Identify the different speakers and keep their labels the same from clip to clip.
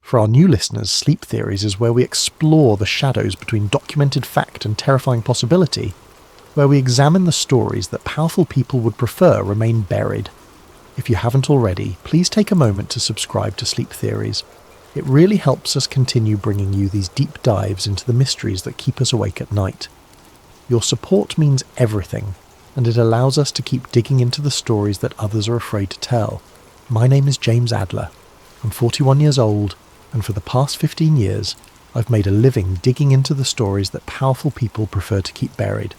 Speaker 1: For our new listeners, Sleep Theories is where we explore the shadows between documented fact and terrifying possibility, where we examine the stories that powerful people would prefer remain buried. If you haven't already, please take a moment to subscribe to Sleep Theories. It really helps us continue bringing you these deep dives into the mysteries that keep us awake at night. Your support means everything, and it allows us to keep digging into the stories that others are afraid to tell. My name is James Adler. I'm 41 years old, and for the past 15 years, I've made a living digging into the stories that powerful people prefer to keep buried.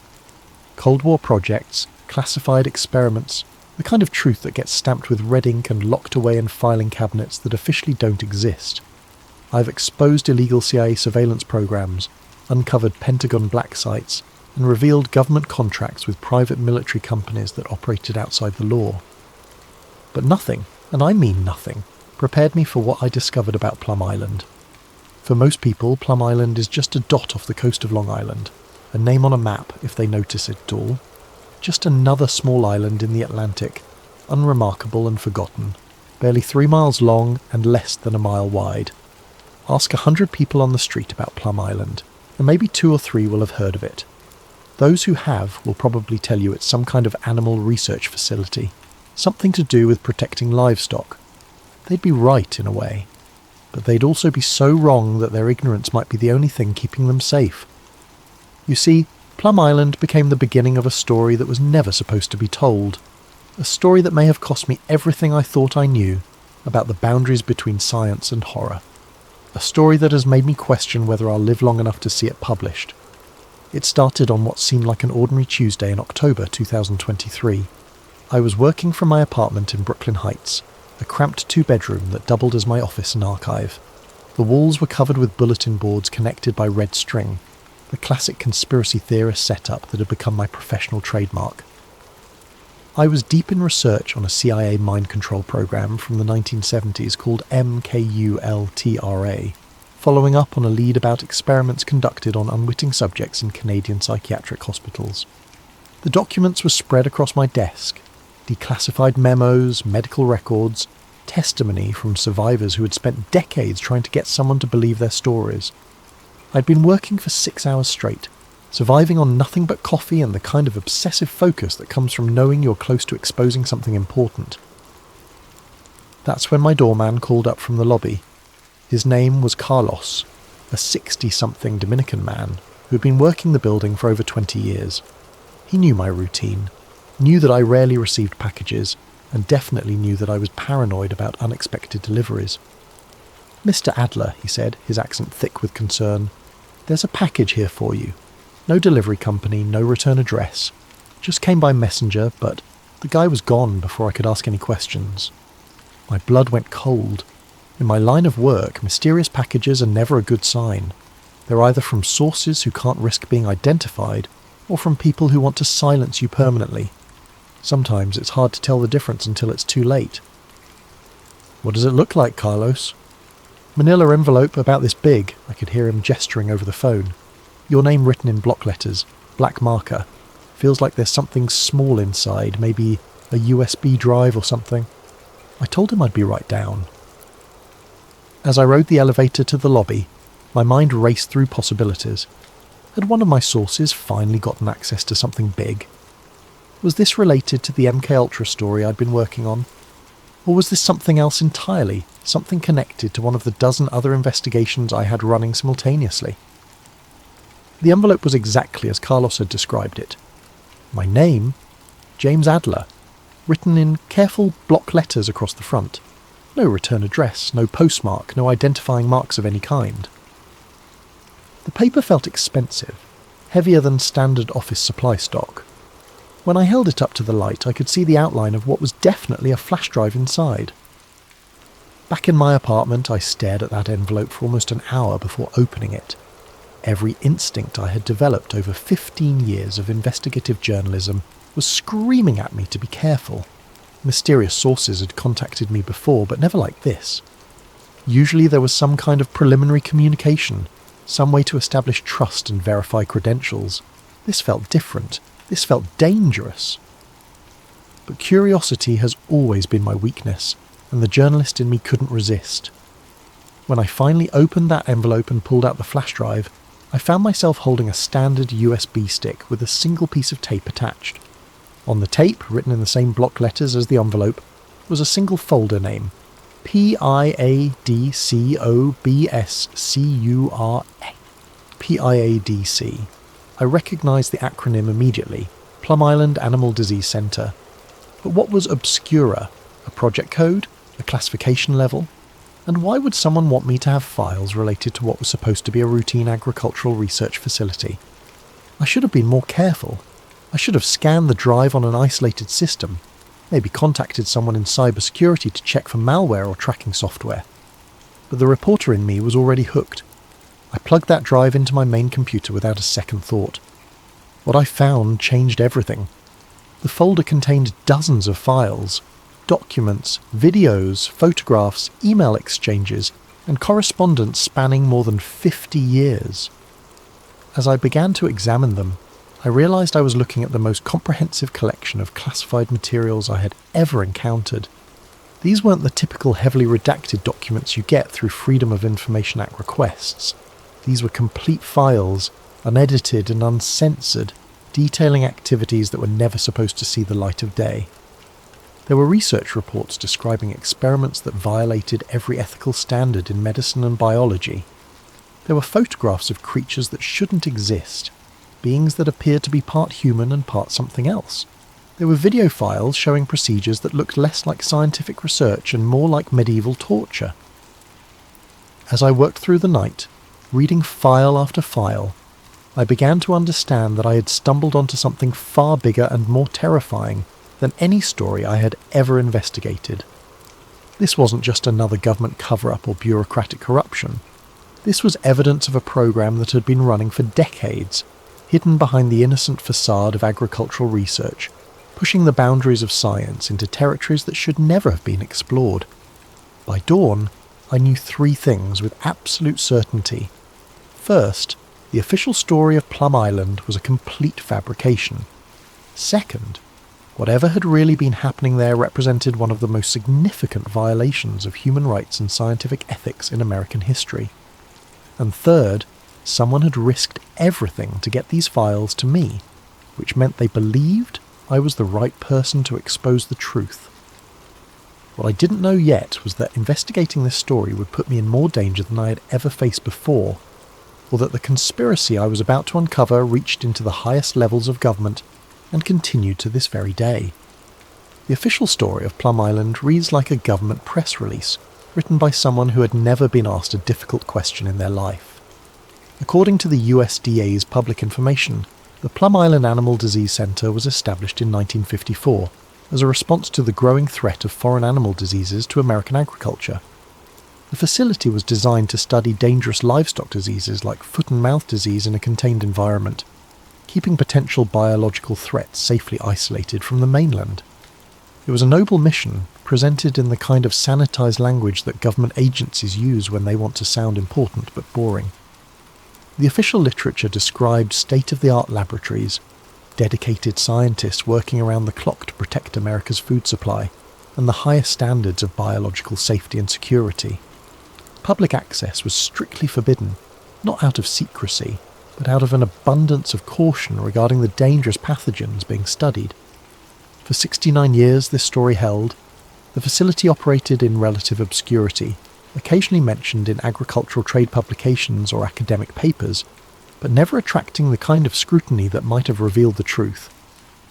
Speaker 1: Cold War projects, classified experiments, the kind of truth that gets stamped with red ink and locked away in filing cabinets that officially don't exist. I've exposed illegal CIA surveillance programs, uncovered Pentagon black sites, and revealed government contracts with private military companies that operated outside the law. But nothing, and I mean nothing, prepared me for what I discovered about Plum Island. For most people, Plum Island is just a dot off the coast of Long Island, a name on a map if they notice it at all. Just another small island in the Atlantic, unremarkable and forgotten, barely 3 miles long and less than a mile wide. Ask 100 people on the street about Plum Island, and maybe 2 or 3 will have heard of it. Those who have will probably tell you it's some kind of animal research facility, something to do with protecting livestock. They'd be right in a way, but they'd also be so wrong that their ignorance might be the only thing keeping them safe. You see, Plum Island became the beginning of a story that was never supposed to be told, a story that may have cost me everything I thought I knew about the boundaries between science and horror, a story that has made me question whether I'll live long enough to see it published. It started on what seemed like an ordinary Tuesday in October 2023. I was working from my apartment in Brooklyn Heights, a cramped 2-bedroom that doubled as my office and archive. The walls were covered with bulletin boards connected by red string, the classic conspiracy theorist setup that had become my professional trademark. I was deep in research on a CIA mind control program from the 1970s called MKULTRA, following up on a lead about experiments conducted on unwitting subjects in Canadian psychiatric hospitals. The documents were spread across my desk, declassified memos, medical records, testimony from survivors who had spent decades trying to get someone to believe their stories. I'd been working for 6 hours straight, surviving on nothing but coffee and the kind of obsessive focus that comes from knowing you're close to exposing something important. That's when my doorman called up from the lobby. His name was Carlos, a 60-something Dominican man who had been working the building for over 20 years. He knew my routine, knew that I rarely received packages, and definitely knew that I was paranoid about unexpected deliveries. "Mr. Adler," he said, his accent thick with concern, "there's a package here for you. No delivery company, no return address. Just came by messenger, but the guy was gone before I could ask any questions." My blood went cold. In my line of work, mysterious packages are never a good sign. They're either from sources who can't risk being identified, or from people who want to silence you permanently. Sometimes it's hard to tell the difference until it's too late. "What does it look like, Carlos?" "Manila envelope about this big," I could hear him gesturing over the phone. "Your name written in block letters, black marker. Feels like there's something small inside, maybe a USB drive or something." I told him I'd be right down. As I rode the elevator to the lobby, my mind raced through possibilities. Had one of my sources finally gotten access to something big? Was this related to the MKUltra story I'd been working on? Or was this something else entirely, something connected to one of the dozen other investigations I had running simultaneously? The envelope was exactly as Carlos had described it. My name, James Adler, written in careful block letters across the front. No return address, no postmark, no identifying marks of any kind. The paper felt expensive, heavier than standard office supply stock. When I held it up to the light, I could see the outline of what was definitely a flash drive inside. Back in my apartment, I stared at that envelope for almost an hour before opening it. Every instinct I had developed over 15 years of investigative journalism was screaming at me to be careful. Mysterious sources had contacted me before, but never like this. Usually there was some kind of preliminary communication, some way to establish trust and verify credentials. This felt different. This felt dangerous. But curiosity has always been my weakness, and the journalist in me couldn't resist. When I finally opened that envelope and pulled out the flash drive, I found myself holding a standard USB stick with a single piece of tape attached. On the tape, written in the same block letters as the envelope, was a single folder name: PIADCOBSCURA. PIADC. I recognised the acronym immediately: Plum Island Animal Disease Centre. But what was Obscura? A project code? A classification level? And why would someone want me to have files related to what was supposed to be a routine agricultural research facility? I should have been more careful. I should have scanned the drive on an isolated system, maybe contacted someone in cybersecurity to check for malware or tracking software. But the reporter in me was already hooked. I plugged that drive into my main computer without a second thought. What I found changed everything. The folder contained dozens of files, documents, videos, photographs, email exchanges, and correspondence spanning more than 50 years. As I began to examine them, I realised I was looking at the most comprehensive collection of classified materials I had ever encountered. These weren't the typical heavily redacted documents you get through Freedom of Information Act requests. These were complete files, unedited and uncensored, detailing activities that were never supposed to see the light of day. There were research reports describing experiments that violated every ethical standard in medicine and biology. There were photographs of creatures that shouldn't exist, beings that appeared to be part human and part something else. There were video files showing procedures that looked less like scientific research and more like medieval torture. As I worked through the night, reading file after file, I began to understand that I had stumbled onto something far bigger and more terrifying than any story I had ever investigated. This wasn't just another government cover-up or bureaucratic corruption. This was evidence of a program that had been running for decades, hidden behind the innocent facade of agricultural research, pushing the boundaries of science into territories that should never have been explored. By dawn, I knew three things with absolute certainty. First, the official story of Plum Island was a complete fabrication. Second, whatever had really been happening there represented one of the most significant violations of human rights and scientific ethics in American history. And third, someone had risked everything to get these files to me, which meant they believed I was the right person to expose the truth. What I didn't know yet was that investigating this story would put me in more danger than I had ever faced before, or that the conspiracy I was about to uncover reached into the highest levels of government and continued to this very day. The official story of Plum Island reads like a government press release, written by someone who had never been asked a difficult question in their life. According to the USDA's public information, the Plum Island Animal Disease Centre was established in 1954 as a response to the growing threat of foreign animal diseases to American agriculture. The facility was designed to study dangerous livestock diseases like foot and mouth disease in a contained environment, keeping potential biological threats safely isolated from the mainland. It was a noble mission, presented in the kind of sanitized language that government agencies use when they want to sound important but boring. The official literature described state-of-the-art laboratories, dedicated scientists working around the clock to protect America's food supply, and the highest standards of biological safety and security. Public access was strictly forbidden, not out of secrecy, but out of an abundance of caution regarding the dangerous pathogens being studied. For 69 years this story held, the facility operated in relative obscurity, occasionally mentioned in agricultural trade publications or academic papers, but never attracting the kind of scrutiny that might have revealed the truth.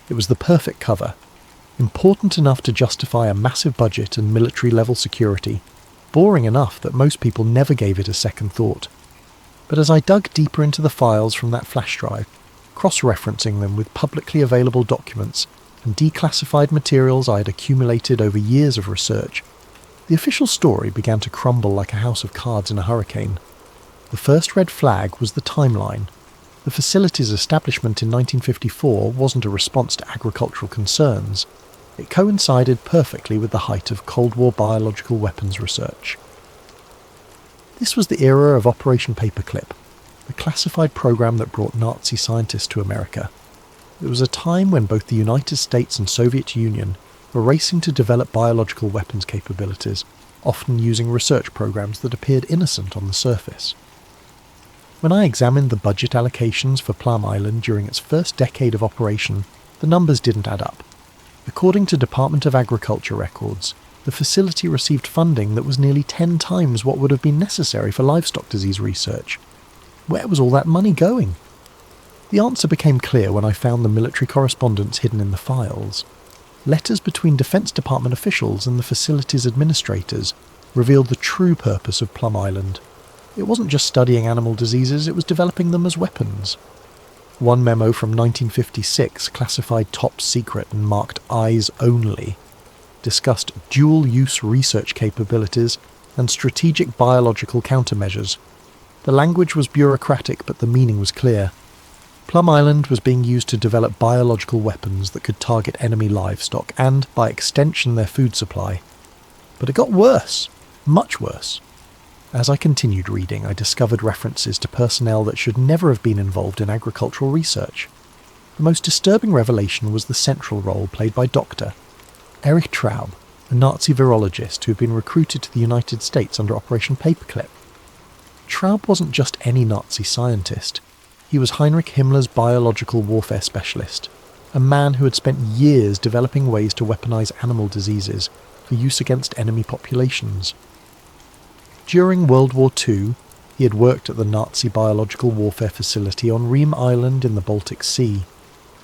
Speaker 1: It was the perfect cover, important enough to justify a massive budget and military-level security, boring enough that most people never gave it a second thought. But as I dug deeper into the files from that flash drive, cross-referencing them with publicly available documents and declassified materials I had accumulated over years of research, the official story began to crumble like a house of cards in a hurricane. The first red flag was the timeline. The facility's establishment in 1954 wasn't a response to agricultural concerns. It coincided perfectly with the height of Cold War biological weapons research. This was the era of Operation Paperclip, the classified program that brought Nazi scientists to America. It was a time when both the United States and Soviet Union were racing to develop biological weapons capabilities, often using research programs that appeared innocent on the surface. When I examined the budget allocations for Plum Island during its first decade of operation, the numbers didn't add up. According to Department of Agriculture records, the facility received funding that was nearly 10 times what would have been necessary for livestock disease research. Where was all that money going? The answer became clear when I found the military correspondence hidden in the files. Letters between Defense Department officials and the facility's administrators revealed the true purpose of Plum Island. It wasn't just studying animal diseases, it was developing them as weapons. One memo from 1956, classified top secret and marked eyes only, discussed dual-use research capabilities and strategic biological countermeasures. The language was bureaucratic, but the meaning was clear. Plum Island was being used to develop biological weapons that could target enemy livestock and, by extension, their food supply. But it got worse. Much worse. As I continued reading, I discovered references to personnel that should never have been involved in agricultural research. The most disturbing revelation was the central role played by Dr. Erich Traub, a Nazi virologist who had been recruited to the United States under Operation Paperclip. Traub wasn't just any Nazi scientist. He was Heinrich Himmler's biological warfare specialist, a man who had spent years developing ways to weaponize animal diseases for use against enemy populations. During World War II, he had worked at the Nazi biological warfare facility on Riem Island in the Baltic Sea,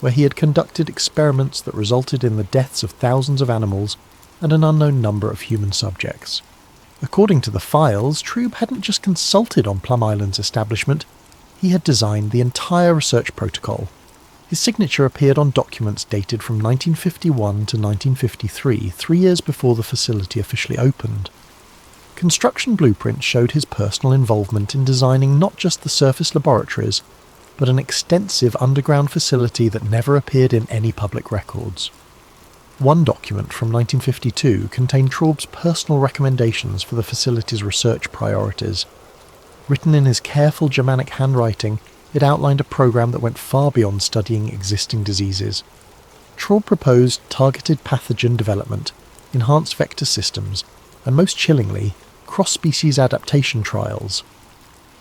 Speaker 1: where he had conducted experiments that resulted in the deaths of thousands of animals and an unknown number of human subjects. According to the files, Traub hadn't just consulted on Plum Island's establishment, he had designed the entire research protocol. His signature appeared on documents dated from 1951 to 1953, 3 years before the facility officially opened. Construction blueprints showed his personal involvement in designing not just the surface laboratories, but an extensive underground facility that never appeared in any public records. One document from 1952 contained Traub's personal recommendations for the facility's research priorities. Written in his careful Germanic handwriting, it outlined a program that went far beyond studying existing diseases. Traub proposed targeted pathogen development, enhanced vector systems, and most chillingly, cross-species adaptation trials.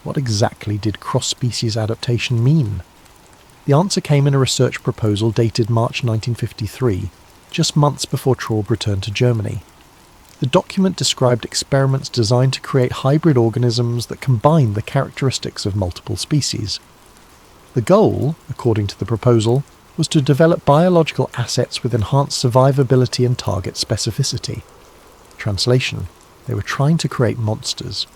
Speaker 1: What exactly did cross-species adaptation mean? The answer came in a research proposal dated March 1953, just months before Traub returned to Germany. The document described experiments designed to create hybrid organisms that combined the characteristics of multiple species. The goal, according to the proposal, was to develop biological assets with enhanced survivability and target specificity. Translation: they were trying to create monsters.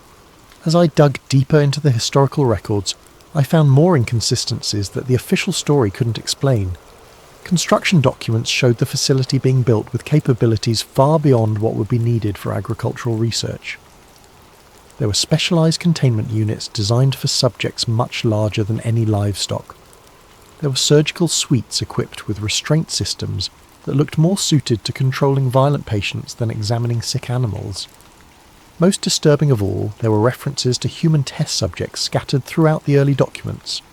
Speaker 1: As I dug deeper into the historical records, I found more inconsistencies that the official story couldn't explain. Construction documents showed the facility being built with capabilities far beyond what would be needed for agricultural research. There were specialised containment units designed for subjects much larger than any livestock. There were surgical suites equipped with restraint systems that looked more suited to controlling violent patients than examining sick animals. Most disturbing of all, there were references to human test subjects scattered throughout the early documents.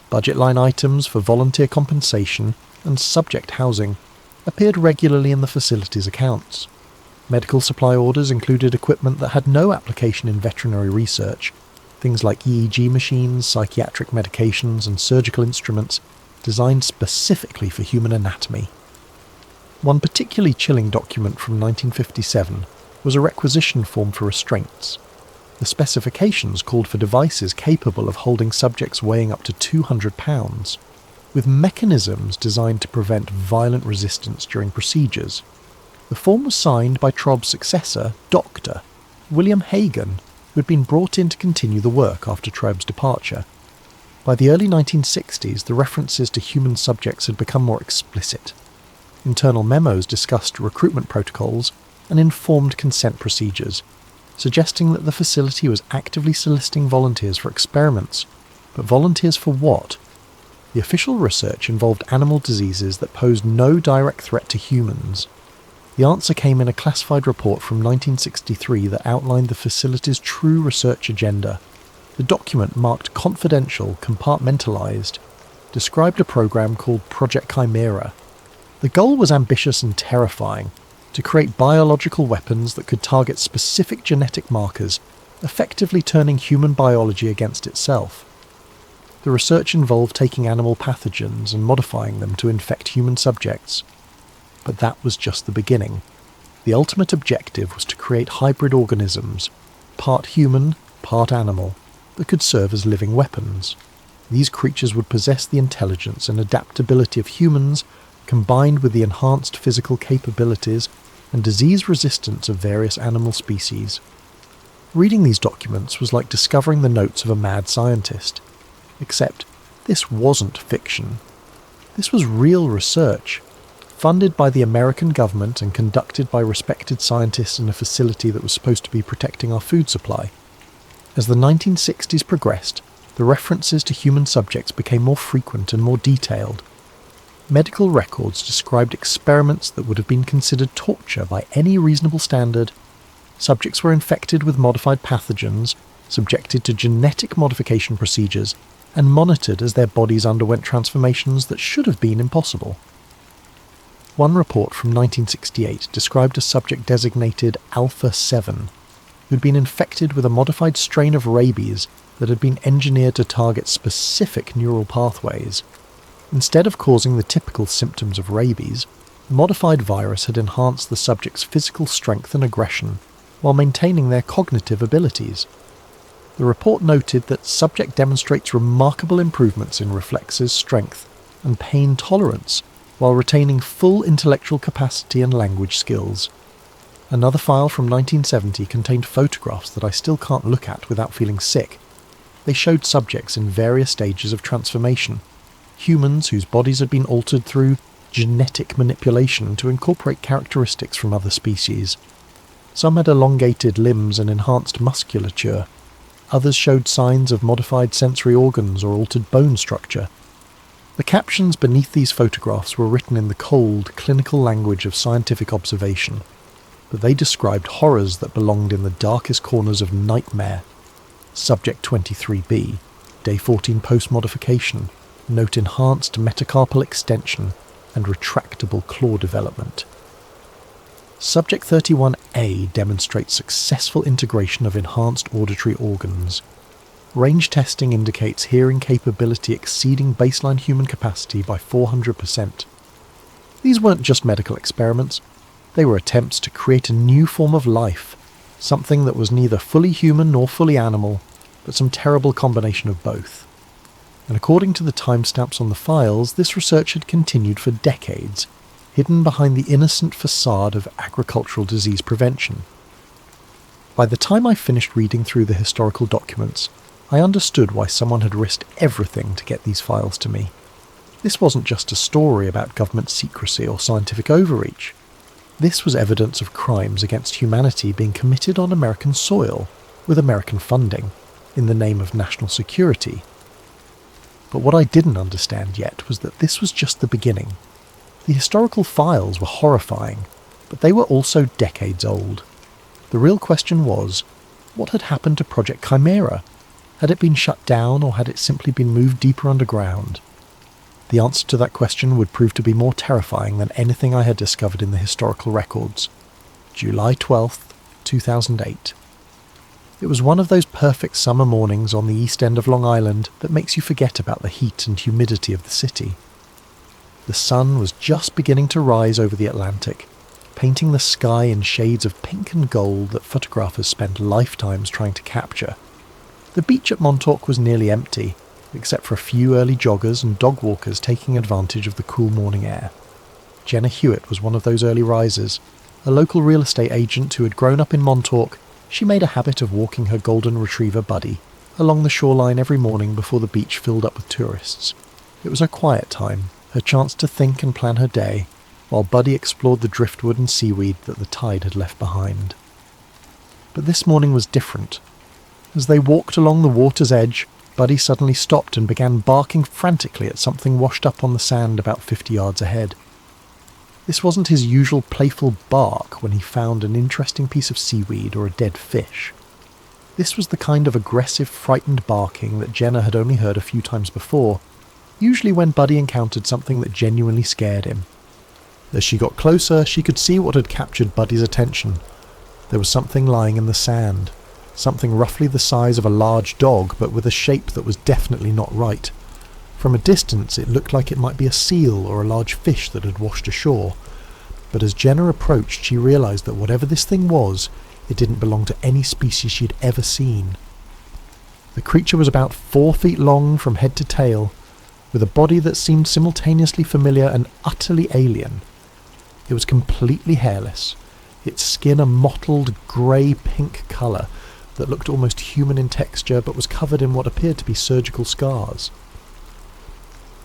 Speaker 1: Budget line items for volunteer compensation and subject housing appeared regularly in the facility's accounts. Medical supply orders included equipment that had no application in veterinary research, things like EEG machines, psychiatric medications, and surgical instruments designed specifically for human anatomy. One particularly chilling document from 1957 was a requisition form for restraints. The specifications called for devices capable of holding subjects weighing up to 200 pounds, with mechanisms designed to prevent violent resistance during procedures. The form was signed by Traub's successor, Dr. William Hagen, who had been brought in to continue the work after Traub's departure. By the early 1960s, the references to human subjects had become more explicit. Internal memos discussed recruitment protocols and informed consent procedures, suggesting that the facility was actively soliciting volunteers for experiments. But volunteers for what? The official research involved animal diseases that posed no direct threat to humans. The answer came in a classified report from 1963 that outlined the facility's true research agenda. The document, marked confidential, compartmentalized, described a program called Project Chimera. The goal was ambitious and terrifying: to create biological weapons that could target specific genetic markers, effectively turning human biology against itself. The research involved taking animal pathogens and modifying them to infect human subjects. But that was just the beginning. The ultimate objective was to create hybrid organisms, part human, part animal, that could serve as living weapons. These creatures would possess the intelligence and adaptability of humans, combined with the enhanced physical capabilities and disease resistance of various animal species. Reading these documents was like discovering the notes of a mad scientist. Except, this wasn't fiction. This was real research, funded by the American government and conducted by respected scientists in a facility that was supposed to be protecting our food supply. As the 1960s progressed, the references to human subjects became more frequent and more detailed. Medical records described experiments that would have been considered torture by any reasonable standard. Subjects were infected with modified pathogens, subjected to genetic modification procedures, and monitored as their bodies underwent transformations that should have been impossible. One report from 1968 described a subject designated Alpha 7, who'd been infected with a modified strain of rabies that had been engineered to target specific neural pathways. Instead of causing the typical symptoms of rabies, the modified virus had enhanced the subject's physical strength and aggression, while maintaining their cognitive abilities. The report noted that subject demonstrates remarkable improvements in reflexes, strength, and pain tolerance, while retaining full intellectual capacity and language skills. Another file from 1970 contained photographs that I still can't look at without feeling sick. They showed subjects in various stages of transformation, humans whose bodies had been altered through genetic manipulation to incorporate characteristics from other species. Some had elongated limbs and enhanced musculature. Others showed signs of modified sensory organs or altered bone structure. The captions beneath these photographs were written in the cold, clinical language of scientific observation, but they described horrors that belonged in the darkest corners of nightmare. Subject 23B, Day 14 post-modification, note enhanced metacarpal extension and retractable claw development. Subject 31A demonstrates successful integration of enhanced auditory organs. Range testing indicates hearing capability exceeding baseline human capacity by 400%. These weren't just medical experiments. They were attempts to create a new form of life, something that was neither fully human nor fully animal, but some terrible combination of both. And according to the timestamps on the files, this research had continued for decades, hidden behind the innocent facade of agricultural disease prevention. By the time I finished reading through the historical documents, I understood why someone had risked everything to get these files to me. This wasn't just a story about government secrecy or scientific overreach. This was evidence of crimes against humanity being committed on American soil, with American funding, in the name of national security. But what I didn't understand yet was that this was just the beginning. The historical files were horrifying, but they were also decades old. The real question was, what had happened to Project Chimera? Had it been shut down, or had it simply been moved deeper underground? The answer to that question would prove to be more terrifying than anything I had discovered in the historical records. July 12th, 2008. It was one of those perfect summer mornings on the east end of Long Island that makes you forget about the heat and humidity of the city. The sun was just beginning to rise over the Atlantic, painting the sky in shades of pink and gold that photographers spend lifetimes trying to capture. The beach at Montauk was nearly empty, except for a few early joggers and dog walkers taking advantage of the cool morning air. Jenna Hewitt was one of those early risers. A local real estate agent who had grown up in Montauk, she made a habit of walking her golden retriever Buddy along the shoreline every morning before the beach filled up with tourists. It was her quiet time, her chance to think and plan her day, while Buddy explored the driftwood and seaweed that the tide had left behind. But this morning was different. As they walked along the water's edge, Buddy suddenly stopped and began barking frantically at something washed up on the sand about 50 yards ahead. This wasn't his usual playful bark when he found an interesting piece of seaweed or a dead fish. This was the kind of aggressive, frightened barking that Jenna had only heard a few times before, usually when Buddy encountered something that genuinely scared him. As she got closer, she could see what had captured Buddy's attention. There was something lying in the sand, something roughly the size of a large dog, but with a shape that was definitely not right. From a distance, it looked like it might be a seal or a large fish that had washed ashore. But as Jenna approached, she realised that whatever this thing was, it didn't belong to any species she'd ever seen. The creature was about 4 feet long from head to tail, with a body that seemed simultaneously familiar and utterly alien. It was completely hairless, its skin a mottled grey-pink colour that looked almost human in texture but was covered in what appeared to be surgical scars.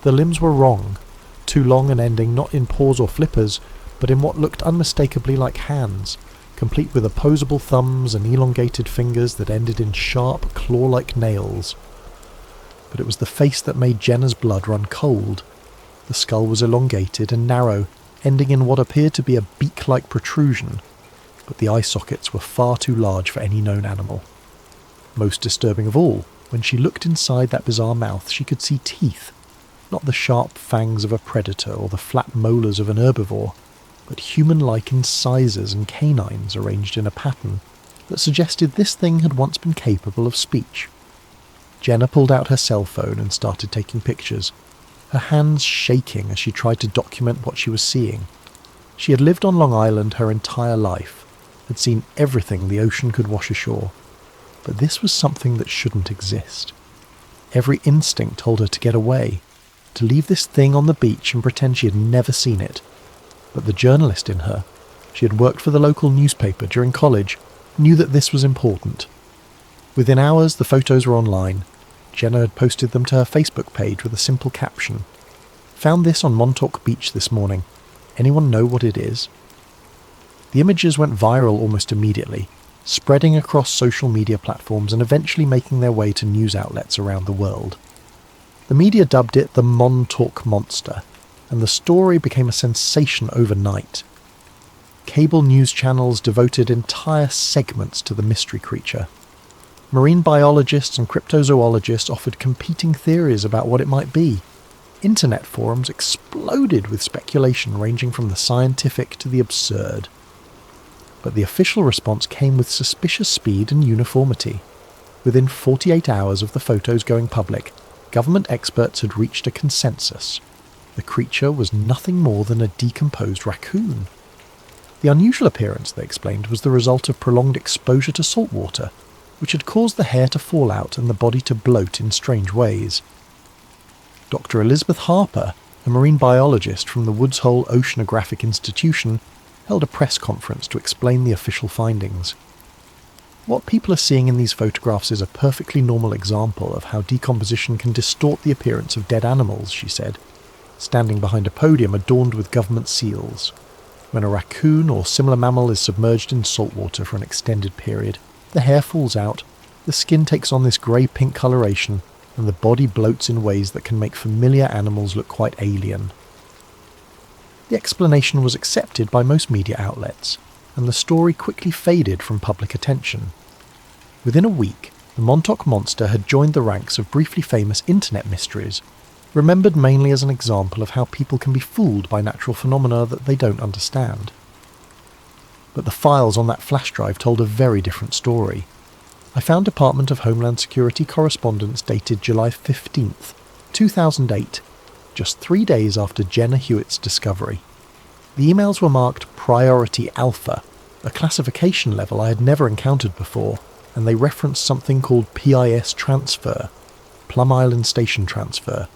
Speaker 1: The limbs were wrong, too long and ending not in paws or flippers, but in what looked unmistakably like hands, complete with opposable thumbs and elongated fingers that ended in sharp, claw-like nails. But it was the face that made Jenna's blood run cold. The skull was elongated and narrow, ending in what appeared to be a beak-like protrusion, but the eye sockets were far too large for any known animal. Most disturbing of all, when she looked inside that bizarre mouth, she could see teeth, not the sharp fangs of a predator or the flat molars of an herbivore, but human-like incisors and canines arranged in a pattern that suggested this thing had once been capable of speech. Jenna pulled out her cell phone and started taking pictures, her hands shaking as she tried to document what she was seeing. She had lived on Long Island her entire life, had seen everything the ocean could wash ashore, but this was something that shouldn't exist. Every instinct told her to get away, to leave this thing on the beach and pretend she had never seen it. But the journalist in her, she had worked for the local newspaper during college, knew that this was important. Within hours, the photos were online. Jenna had posted them to her Facebook page with a simple caption. "Found this on Montauk Beach this morning. Anyone know what it is?" The images went viral almost immediately, spreading across social media platforms and eventually making their way to news outlets around the world. The media dubbed it the Montauk Monster, and the story became a sensation overnight. Cable news channels devoted entire segments to the mystery creature. Marine biologists and cryptozoologists offered competing theories about what it might be. Internet forums exploded with speculation ranging from the scientific to the absurd. But the official response came with suspicious speed and uniformity. Within 48 hours of the photos going public, government experts had reached a consensus. The creature was nothing more than a decomposed raccoon. The unusual appearance, they explained, was the result of prolonged exposure to salt water, which had caused the hair to fall out and the body to bloat in strange ways. Dr. Elizabeth Harper, a marine biologist from the Woods Hole Oceanographic Institution, held a press conference to explain the official findings. "What people are seeing in these photographs is a perfectly normal example of how decomposition can distort the appearance of dead animals," she said, standing behind a podium adorned with government seals. "When a raccoon or similar mammal is submerged in salt water for an extended period, the hair falls out, the skin takes on this grey-pink coloration, and the body bloats in ways that can make familiar animals look quite alien." The explanation was accepted by most media outlets, and the story quickly faded from public attention. Within a week, the Montauk Monster had joined the ranks of briefly famous internet mysteries, remembered mainly as an example of how people can be fooled by natural phenomena that they don't understand. But the files on that flash drive told a very different story. I found Department of Homeland Security correspondence dated July 15th, 2008, just 3 days after Jenna Hewitt's discovery. The emails were marked Priority Alpha, a classification level I had never encountered before, and they referenced something called PIS transfer, Plum Island Station transfer.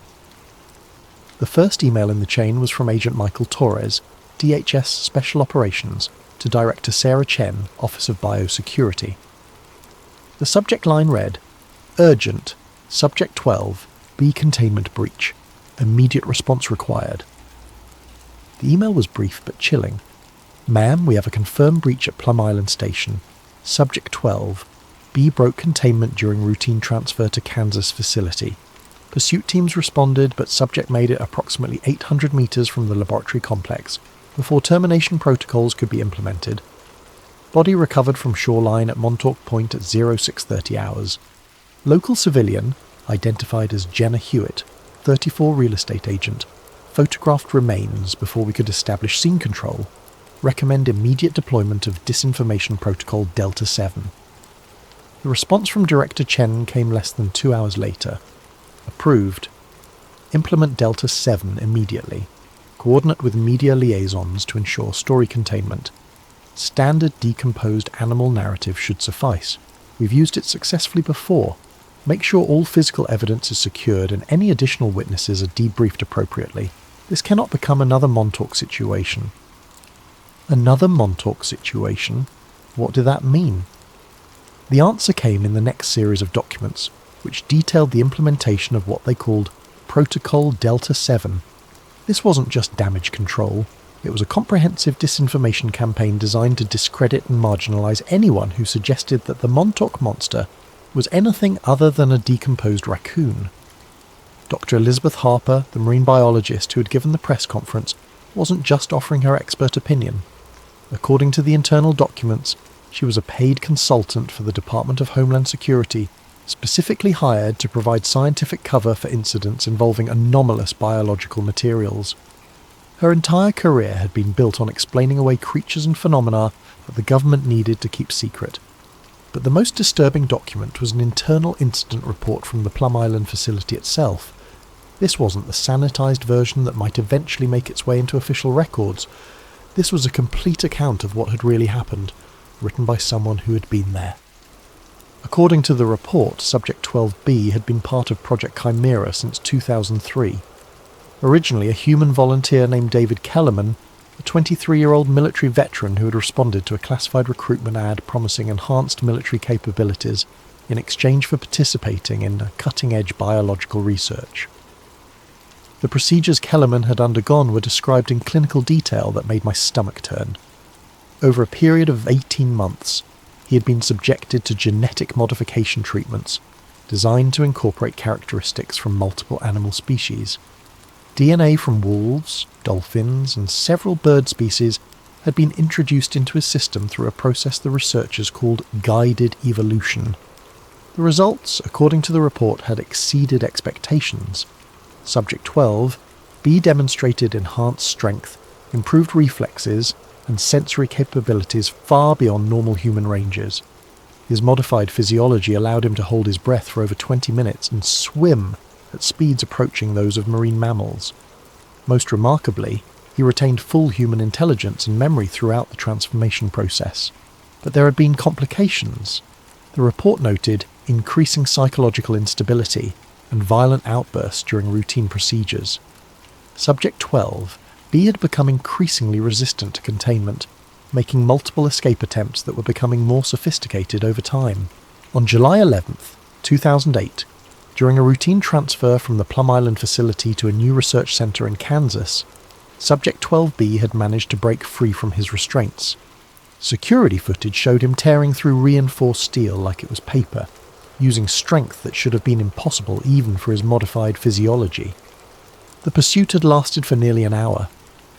Speaker 1: The first email in the chain was from Agent Michael Torres, DHS Special Operations, to Director Sarah Chen, Office of Biosecurity. The subject line read, "Urgent, Subject 12, B Containment Breach. Immediate response required." The email was brief but chilling. "Ma'am, we have a confirmed breach at Plum Island Station. Subject 12, B broke containment during routine transfer to Kansas facility. Pursuit teams responded, but subject made it approximately 800 meters from the laboratory complex before termination protocols could be implemented. Body recovered from shoreline at Montauk Point at 0630 hours. Local civilian, identified as Jenna Hewitt, 34 real estate agent, photographed remains before we could establish scene control, recommend immediate deployment of Disinformation Protocol Delta 7. The response from Director Chen came less than 2 hours later. Approved. Implement Delta 7 immediately. Coordinate with media liaisons to ensure story containment. Standard decomposed animal narrative should suffice. We've used it successfully before. Make sure all physical evidence is secured and any additional witnesses are debriefed appropriately. This cannot become another Montauk situation. Another Montauk situation? What did that mean? The answer came in the next series of documents, which detailed the implementation of what they called Protocol Delta 7. This wasn't just damage control. It was a comprehensive disinformation campaign designed to discredit and marginalise anyone who suggested that the Montauk monster was anything other than a decomposed raccoon. Dr. Elizabeth Harper, the marine biologist who had given the press conference, wasn't just offering her expert opinion. According to the internal documents, she was a paid consultant for the Department of Homeland Security, specifically hired to provide scientific cover for incidents involving anomalous biological materials. Her entire career had been built on explaining away creatures and phenomena that the government needed to keep secret. But the most disturbing document was an internal incident report from the Plum Island facility itself. This wasn't the sanitized version that might eventually make its way into official records. This was a complete account of what had really happened, written by someone who had been there. According to the report, Subject 12B had been part of Project Chimera since 2003. Originally a human volunteer named David Kellerman, a 23-year-old military veteran who had responded to a classified recruitment ad promising enhanced military capabilities in exchange for participating in cutting-edge biological research. The procedures Kellerman had undergone were described in clinical detail that made my stomach turn. Over a period of 18 months, he had been subjected to genetic modification treatments designed to incorporate characteristics from multiple animal species. DNA from wolves, dolphins, and several bird species had been introduced into his system through a process the researchers called guided evolution. The results, according to the report, had exceeded expectations. Subject 12, B demonstrated enhanced strength, improved reflexes, and sensory capabilities far beyond normal human ranges. His modified physiology allowed him to hold his breath for over 20 minutes and swim at speeds approaching those of marine mammals. Most remarkably, he retained full human intelligence and memory throughout the transformation process. But there had been complications. The report noted increasing psychological instability and violent outbursts during routine procedures. Subject 12, B had become increasingly resistant to containment, making multiple escape attempts that were becoming more sophisticated over time. On July 11th, 2008, during a routine transfer from the Plum Island facility to a new research centre in Kansas, Subject 12B had managed to break free from his restraints. Security footage showed him tearing through reinforced steel like it was paper, using strength that should have been impossible even for his modified physiology. The pursuit had lasted for nearly an hour.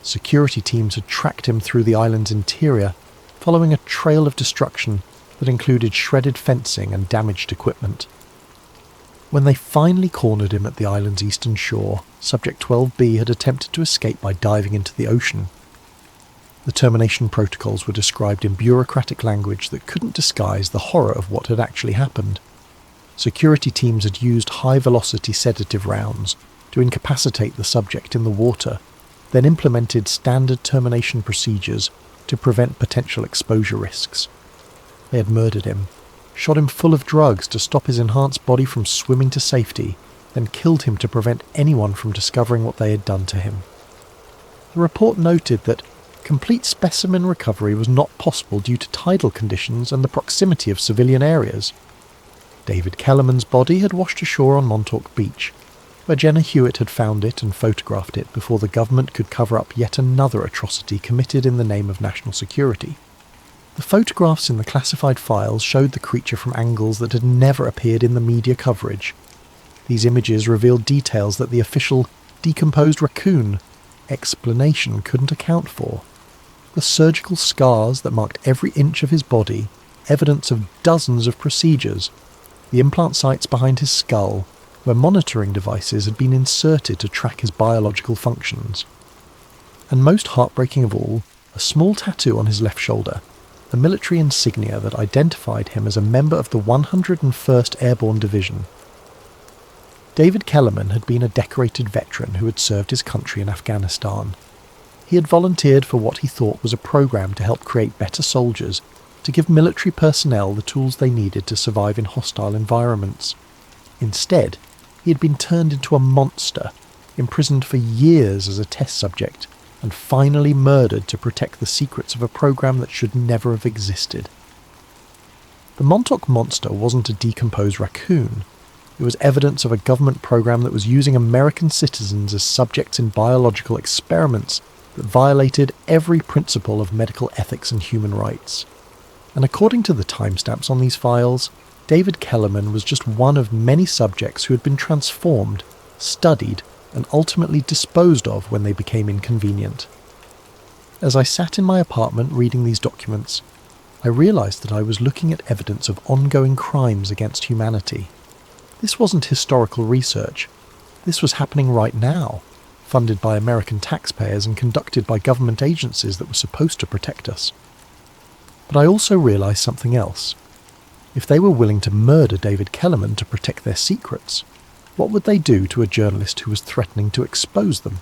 Speaker 1: Security teams had tracked him through the island's interior, following a trail of destruction that included shredded fencing and damaged equipment. When they finally cornered him at the island's eastern shore, Subject 12B had attempted to escape by diving into the ocean. The termination protocols were described in bureaucratic language that couldn't disguise the horror of what had actually happened. Security teams had used high-velocity sedative rounds to incapacitate the subject in the water, then implemented standard termination procedures to prevent potential exposure risks. They had murdered him, shot him full of drugs to stop his enhanced body from swimming to safety, then killed him to prevent anyone from discovering what they had done to him. The report noted that complete specimen recovery was not possible due to tidal conditions and the proximity of civilian areas. David Kellerman's body had washed ashore on Montauk Beach, where Jenna Hewitt had found it and photographed it before the government could cover up yet another atrocity committed in the name of national security. The photographs in the classified files showed the creature from angles that had never appeared in the media coverage. These images revealed details that the official decomposed raccoon explanation couldn't account for. The surgical scars that marked every inch of his body, evidence of dozens of procedures, the implant sites behind his skull, where monitoring devices had been inserted to track his biological functions. And most heartbreaking of all, a small tattoo on his left shoulder, a military insignia that identified him as a member of the 101st Airborne Division. David Kellerman had been a decorated veteran who had served his country in Afghanistan. He had volunteered for what he thought was a program to help create better soldiers, to give military personnel the tools they needed to survive in hostile environments. Instead, he had been turned into a monster, imprisoned for years as a test subject, and finally murdered to protect the secrets of a program that should never have existed. The Montauk monster wasn't a decomposed raccoon. It was evidence of a government program that was using American citizens as subjects in biological experiments that violated every principle of medical ethics and human rights. And according to the timestamps on these files, David Kellerman was just one of many subjects who had been transformed, studied, and ultimately disposed of when they became inconvenient. As I sat in my apartment reading these documents, I realised that I was looking at evidence of ongoing crimes against humanity. This wasn't historical research. This was happening right now, funded by American taxpayers and conducted by government agencies that were supposed to protect us. But I also realised something else. If they were willing to murder David Kellerman to protect their secrets, what would they do to a journalist who was threatening to expose them?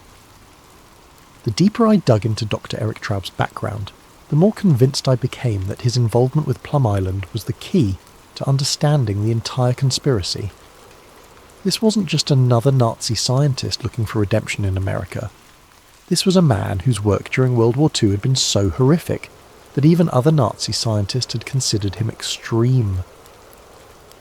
Speaker 1: The deeper I dug into Dr. Eric Traub's background, the more convinced I became that his involvement with Plum Island was the key to understanding the entire conspiracy. This wasn't just another Nazi scientist looking for redemption in America. This was a man whose work during World War II had been so horrific that even other Nazi scientists had considered him extreme.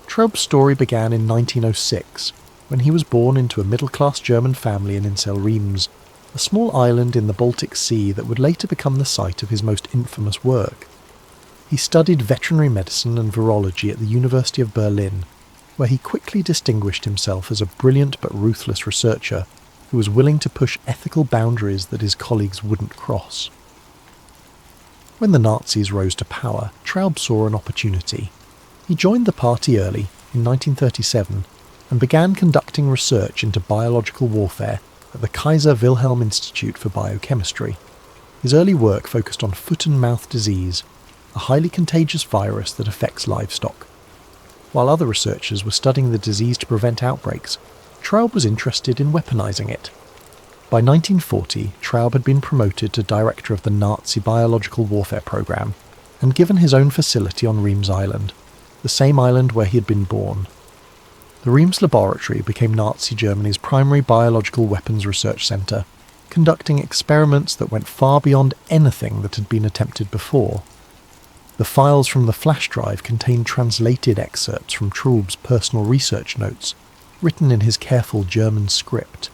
Speaker 1: Traub's story began in 1906, when he was born into a middle-class German family in Reims, a small island in the Baltic Sea that would later become the site of his most infamous work. He studied veterinary medicine and virology at the University of Berlin, where he quickly distinguished himself as a brilliant but ruthless researcher who was willing to push ethical boundaries that his colleagues wouldn't cross. When the Nazis rose to power, Traub saw an opportunity. He joined the party early, in 1937, and began conducting research into biological warfare at the Kaiser Wilhelm Institute for Biochemistry. His early work focused on foot and mouth disease, a highly contagious virus that affects livestock. While other researchers were studying the disease to prevent outbreaks, Traub was interested in weaponizing it. By 1940, Traub had been promoted to director of the Nazi biological warfare program and given his own facility on Reims Island, the same island where he had been born. The Reims laboratory became Nazi Germany's primary biological weapons research centre, conducting experiments that went far beyond anything that had been attempted before. The files from the flash drive contained translated excerpts from Traub's personal research notes, written in his careful German script.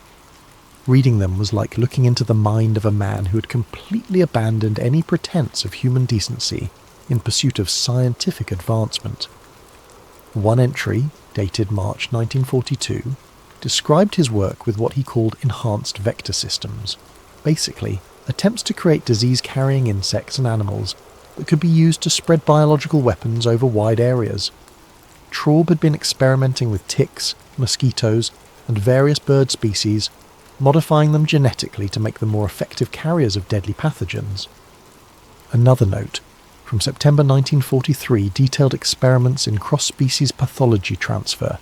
Speaker 1: Reading them was like looking into the mind of a man who had completely abandoned any pretense of human decency in pursuit of scientific advancement. One entry, dated March 1942, described his work with what he called enhanced vector systems, basically attempts to create disease-carrying insects and animals that could be used to spread biological weapons over wide areas. Traub had been experimenting with ticks, mosquitoes, and various bird species, modifying them genetically to make them more effective carriers of deadly pathogens. Another note, from September 1943, detailed experiments in cross-species pathology transfer,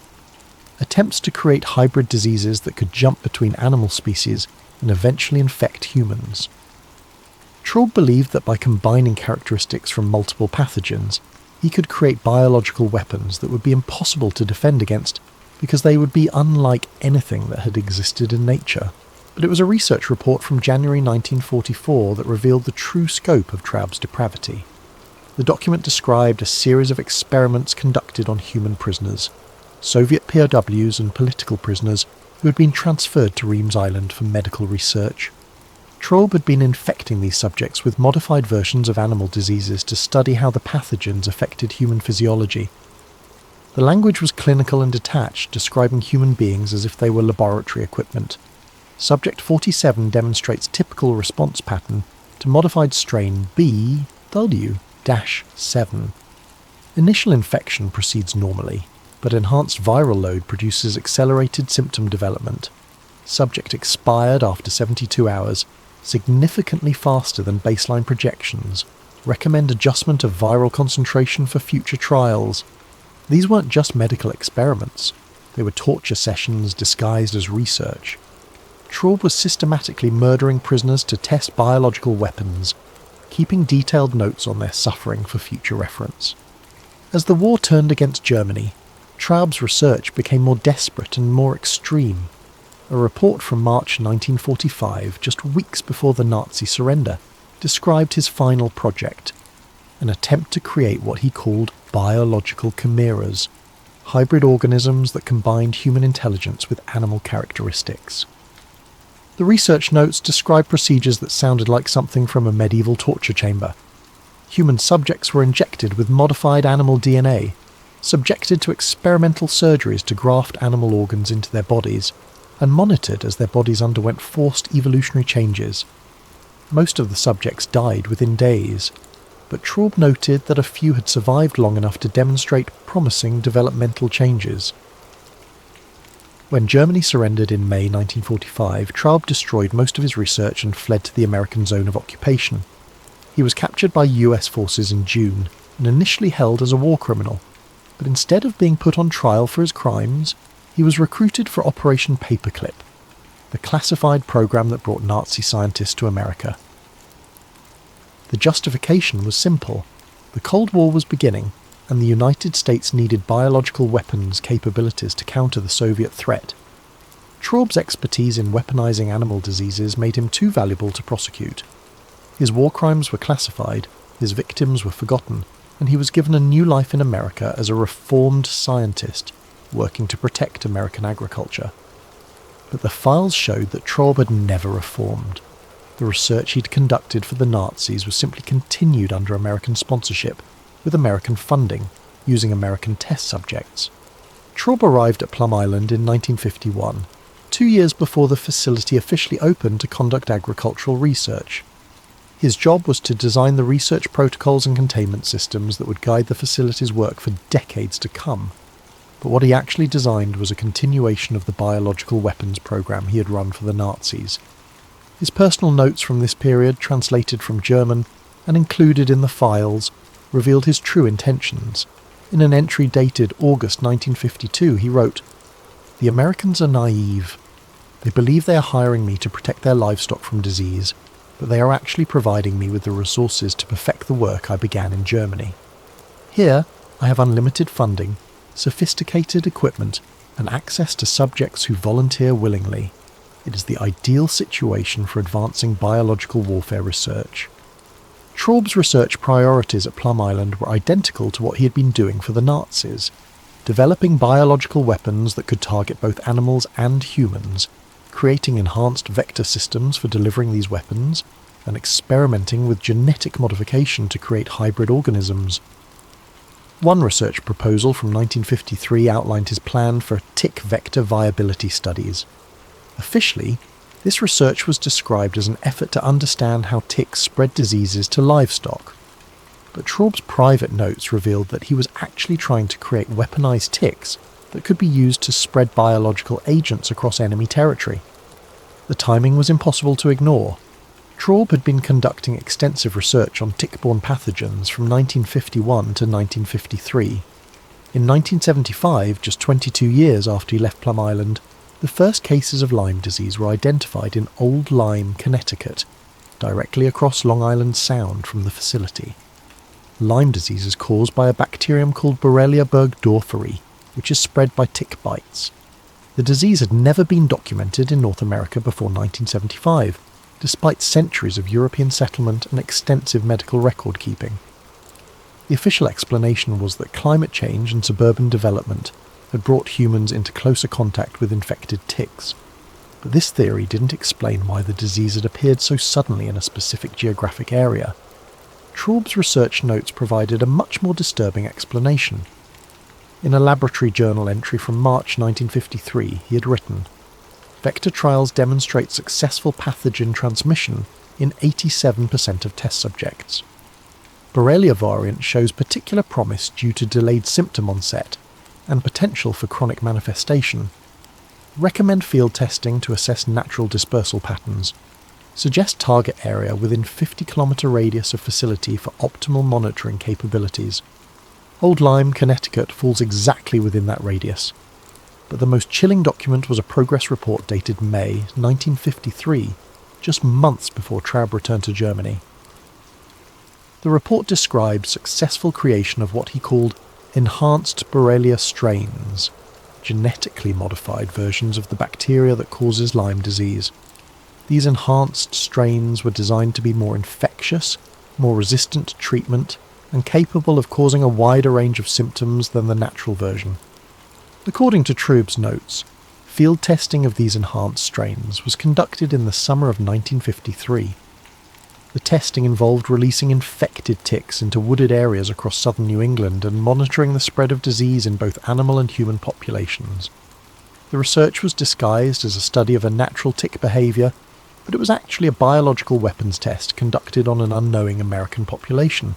Speaker 1: attempts to create hybrid diseases that could jump between animal species and eventually infect humans. Traub believed that by combining characteristics from multiple pathogens, he could create biological weapons that would be impossible to defend against because they would be unlike anything that had existed in nature. But it was a research report from January 1944 that revealed the true scope of Traub's depravity. The document described a series of experiments conducted on human prisoners, Soviet POWs and political prisoners who had been transferred to Reims Island for medical research. Traub had been infecting these subjects with modified versions of animal diseases to study how the pathogens affected human physiology. The language was clinical and detached, describing human beings as if they were laboratory equipment. Subject 47 demonstrates typical response pattern to modified strain BW-7. Initial infection proceeds normally. but enhanced viral load produces accelerated symptom development. Subject expired after 72 hours, significantly faster than baseline projections. Recommend adjustment of viral concentration for future trials. These weren't just medical experiments. They were torture sessions disguised as research. Traub was systematically murdering prisoners to test biological weapons, keeping detailed notes on their suffering for future reference. As the war turned against Germany, Traub's research became more desperate and more extreme. A report from March 1945, just weeks before the Nazi surrender, described his final project, an attempt to create what he called biological chimeras, hybrid organisms that combined human intelligence with animal characteristics. The research notes describe procedures that sounded like something from a medieval torture chamber. Human subjects were injected with modified animal DNA, subjected to experimental surgeries to graft animal organs into their bodies, and monitored as their bodies underwent forced evolutionary changes. Most of the subjects died within days, but Traub noted that a few had survived long enough to demonstrate promising developmental changes. When Germany surrendered in May 1945, Traub destroyed most of his research and fled to the American zone of occupation. He was captured by US forces in June and initially held as a war criminal, but instead of being put on trial for his crimes, he was recruited for Operation Paperclip, the classified program that brought Nazi scientists to America. The justification was simple. The Cold War was beginning, and the United States needed biological weapons capabilities to counter the Soviet threat. Traub's expertise in weaponizing animal diseases made him too valuable to prosecute. His war crimes were classified, his victims were forgotten, and he was given a new life in America as a reformed scientist working to protect American agriculture. But the files showed that Traub had never reformed. The research he'd conducted for the Nazis was simply continued under American sponsorship, with American funding, using American test subjects. Traub arrived at Plum Island in 1951, 2 years before the facility officially opened to conduct agricultural research. His job was to design the research protocols and containment systems that would guide the facility's work for decades to come. But what he actually designed was a continuation of the biological weapons program he had run for the Nazis. His personal notes from this period, translated from German and included in the files, revealed his true intentions. In an entry dated August 1952, he wrote, "The Americans are naive. They believe they are hiring me to protect their livestock from disease, but they are actually providing me with the resources to perfect the work I began in Germany. Here, I have unlimited funding, sophisticated equipment, and access to subjects who volunteer willingly. It is the ideal situation for advancing biological warfare research." Traub's research priorities at Plum Island were identical to what he had been doing for the Nazis, developing biological weapons that could target both animals and humans, creating enhanced vector systems for delivering these weapons, and experimenting with genetic modification to create hybrid organisms. One research proposal from 1953 outlined his plan for tick vector viability studies. Officially, this research was described as an effort to understand how ticks spread diseases to livestock. But Traub's private notes revealed that he was actually trying to create weaponized ticks that could be used to spread biological agents across enemy territory. The timing was impossible to ignore. Traub had been conducting extensive research on tick-borne pathogens from 1951 to 1953. In 1975, just 22 years after he left Plum Island, the first cases of Lyme disease were identified in Old Lyme, Connecticut, directly across Long Island Sound from the facility. Lyme disease is caused by a bacterium called Borrelia burgdorferi, which is spread by tick bites. The disease had never been documented in North America before 1975, despite centuries of European settlement and extensive medical record keeping. The official explanation was that climate change and suburban development had brought humans into closer contact with infected ticks, but this theory didn't explain why the disease had appeared so suddenly in a specific geographic area. Traub's research notes provided a much more disturbing explanation. In a laboratory journal entry from March 1953, he had written, "Vector trials demonstrate successful pathogen transmission in 87% of test subjects. Borrelia variant shows particular promise due to delayed symptom onset, and potential for chronic manifestation. Recommend field testing to assess natural dispersal patterns. Suggest target area within 50-kilometre radius of facility for optimal monitoring capabilities. Old Lyme, Connecticut falls exactly within that radius. But the most chilling document was a progress report dated May 1953, just months before Traub returned to Germany. The report described successful creation of what he called enhanced Borrelia strains, genetically modified versions of the bacteria that causes Lyme disease. These enhanced strains were designed to be more infectious, more resistant to treatment, and capable of causing a wider range of symptoms than the natural version. According to Traub's notes, field testing of these enhanced strains was conducted in the summer of 1953. The testing involved releasing infected ticks into wooded areas across southern New England and monitoring the spread of disease in both animal and human populations. The research was disguised as a study of a natural tick behaviour, but it was actually a biological weapons test conducted on an unknowing American population.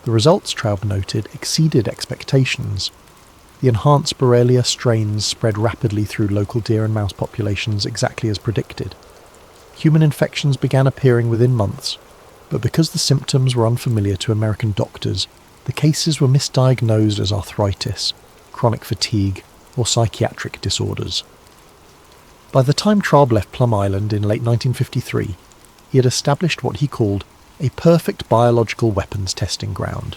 Speaker 1: The results, Traub noted, exceeded expectations. The enhanced Borrelia strains spread rapidly through local deer and mouse populations exactly as predicted. Human infections began appearing within months, but because the symptoms were unfamiliar to American doctors, the cases were misdiagnosed as arthritis, chronic fatigue, or psychiatric disorders. By the time Traub left Plum Island in late 1953, he had established what he called a perfect biological weapons testing ground.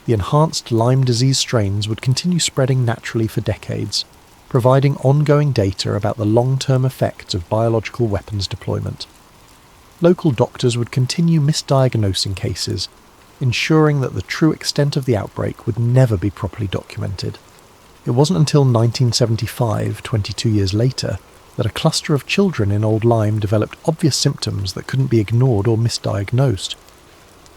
Speaker 1: The enhanced Lyme disease strains would continue spreading naturally for decades, providing ongoing data about the long-term effects of biological weapons deployment. Local doctors would continue misdiagnosing cases, ensuring that the true extent of the outbreak would never be properly documented. It wasn't until 1975, 22 years later, that a cluster of children in Old Lyme developed obvious symptoms that couldn't be ignored or misdiagnosed.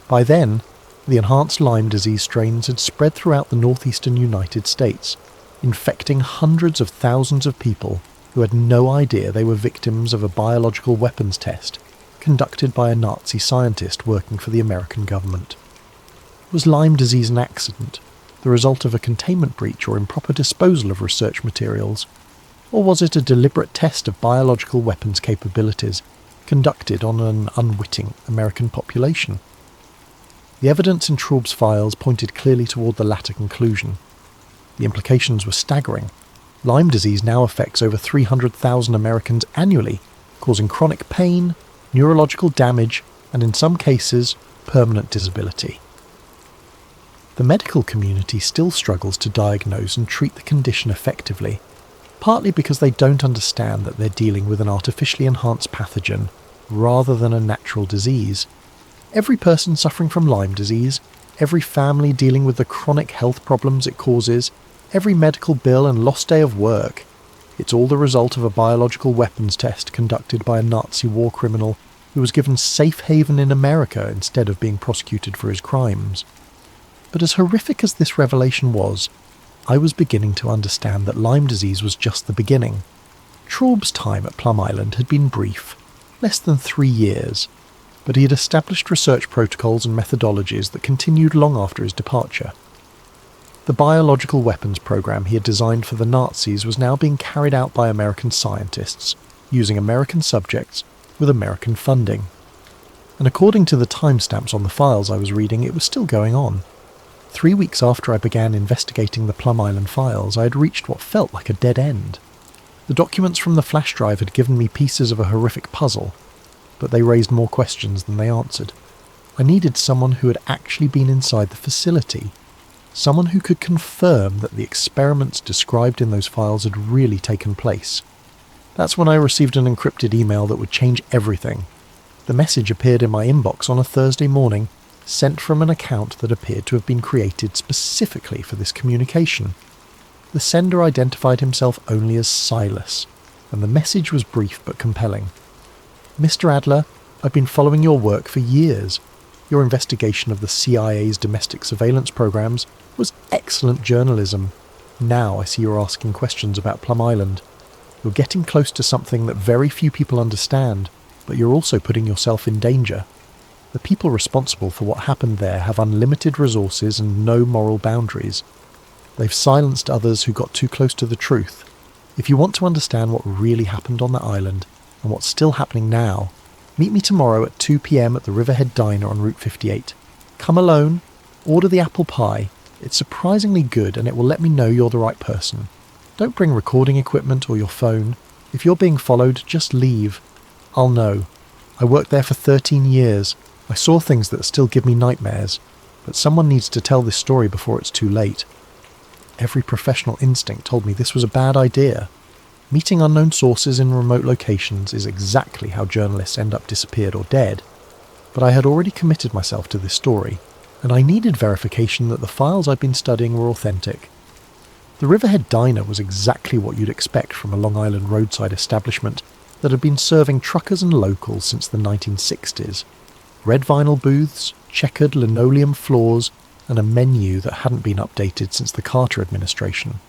Speaker 1: By then, the enhanced Lyme disease strains had spread throughout the northeastern United States, infecting hundreds of thousands of people who had no idea they were victims of a biological weapons test conducted by a Nazi scientist working for the American government. Was Lyme disease an accident, the result of a containment breach or improper disposal of research materials? Or was it a deliberate test of biological weapons capabilities conducted on an unwitting American population? The evidence in Traub's files pointed clearly toward the latter conclusion. The implications were staggering. Lyme disease now affects over 300,000 Americans annually, causing chronic pain, neurological damage, and in some cases, permanent disability. The medical community still struggles to diagnose and treat the condition effectively, partly because they don't understand that they're dealing with an artificially enhanced pathogen rather than a natural disease. Every person suffering from Lyme disease, every family dealing with the chronic health problems it causes, every medical bill and lost day of work, it's all the result of a biological weapons test conducted by a Nazi war criminal who was given safe haven in America instead of being prosecuted for his crimes. But as horrific as this revelation was, I was beginning to understand that Lyme disease was just the beginning. Traub's time at Plum Island had been brief, less than 3 years, but he had established research protocols and methodologies that continued long after his departure. The biological weapons program he had designed for the Nazis was now being carried out by American scientists, using American subjects with American funding. And according to the timestamps on the files I was reading, it was still going on. 3 weeks after I began investigating the Plum Island files, I had reached what felt like a dead end. The documents from the flash drive had given me pieces of a horrific puzzle, but they raised more questions than they answered. I needed someone who had actually been inside the facility, someone who could confirm that the experiments described in those files had really taken place. That's when I received an encrypted email that would change everything. The message appeared in my inbox on a Thursday morning, sent from an account that appeared to have been created specifically for this communication. The sender identified himself only as Silas, and the message was brief but compelling. Mr. Adler, I've been following your work for years. Your investigation of the CIA's domestic surveillance programs was excellent journalism. Now I see you're asking questions about Plum Island. You're getting close to something that very few people understand, but you're also putting yourself in danger. The people responsible for what happened there have unlimited resources and no moral boundaries. They've silenced others who got too close to the truth. If you want to understand what really happened on that island, and what's still happening now, meet me tomorrow at 2 p.m. at the Riverhead Diner on Route 58. Come alone, order the apple pie. It's surprisingly good and it will let me know you're the right person. Don't bring recording equipment or your phone. If you're being followed, just leave. I'll know. I worked there for 13 years. I saw things that still give me nightmares. But someone needs to tell this story before it's too late. Every professional instinct told me this was a bad idea. Meeting unknown sources in remote locations is exactly how journalists end up disappeared or dead. But I had already committed myself to this story, and I needed verification that the files I'd been studying were authentic. The Riverhead Diner was exactly what you'd expect from a Long Island roadside establishment that had been serving truckers and locals since the 1960s. Red vinyl booths, checkered linoleum floors, and a menu that hadn't been updated since the Carter administration.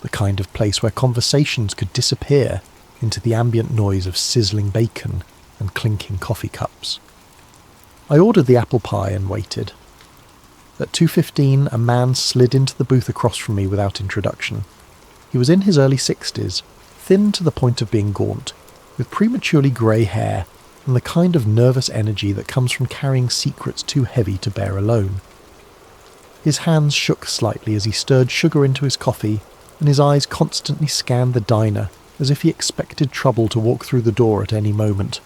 Speaker 1: The kind of place where conversations could disappear into the ambient noise of sizzling bacon and clinking coffee cups. I ordered the apple pie and waited. At 2:15, a man slid into the booth across from me without introduction. He was in his early 60s, thin to the point of being gaunt, with prematurely grey hair and the kind of nervous energy that comes from carrying secrets too heavy to bear alone. His hands shook slightly as he stirred sugar into his coffee, and his eyes constantly scanned the diner as if he expected trouble to walk through the door at any moment.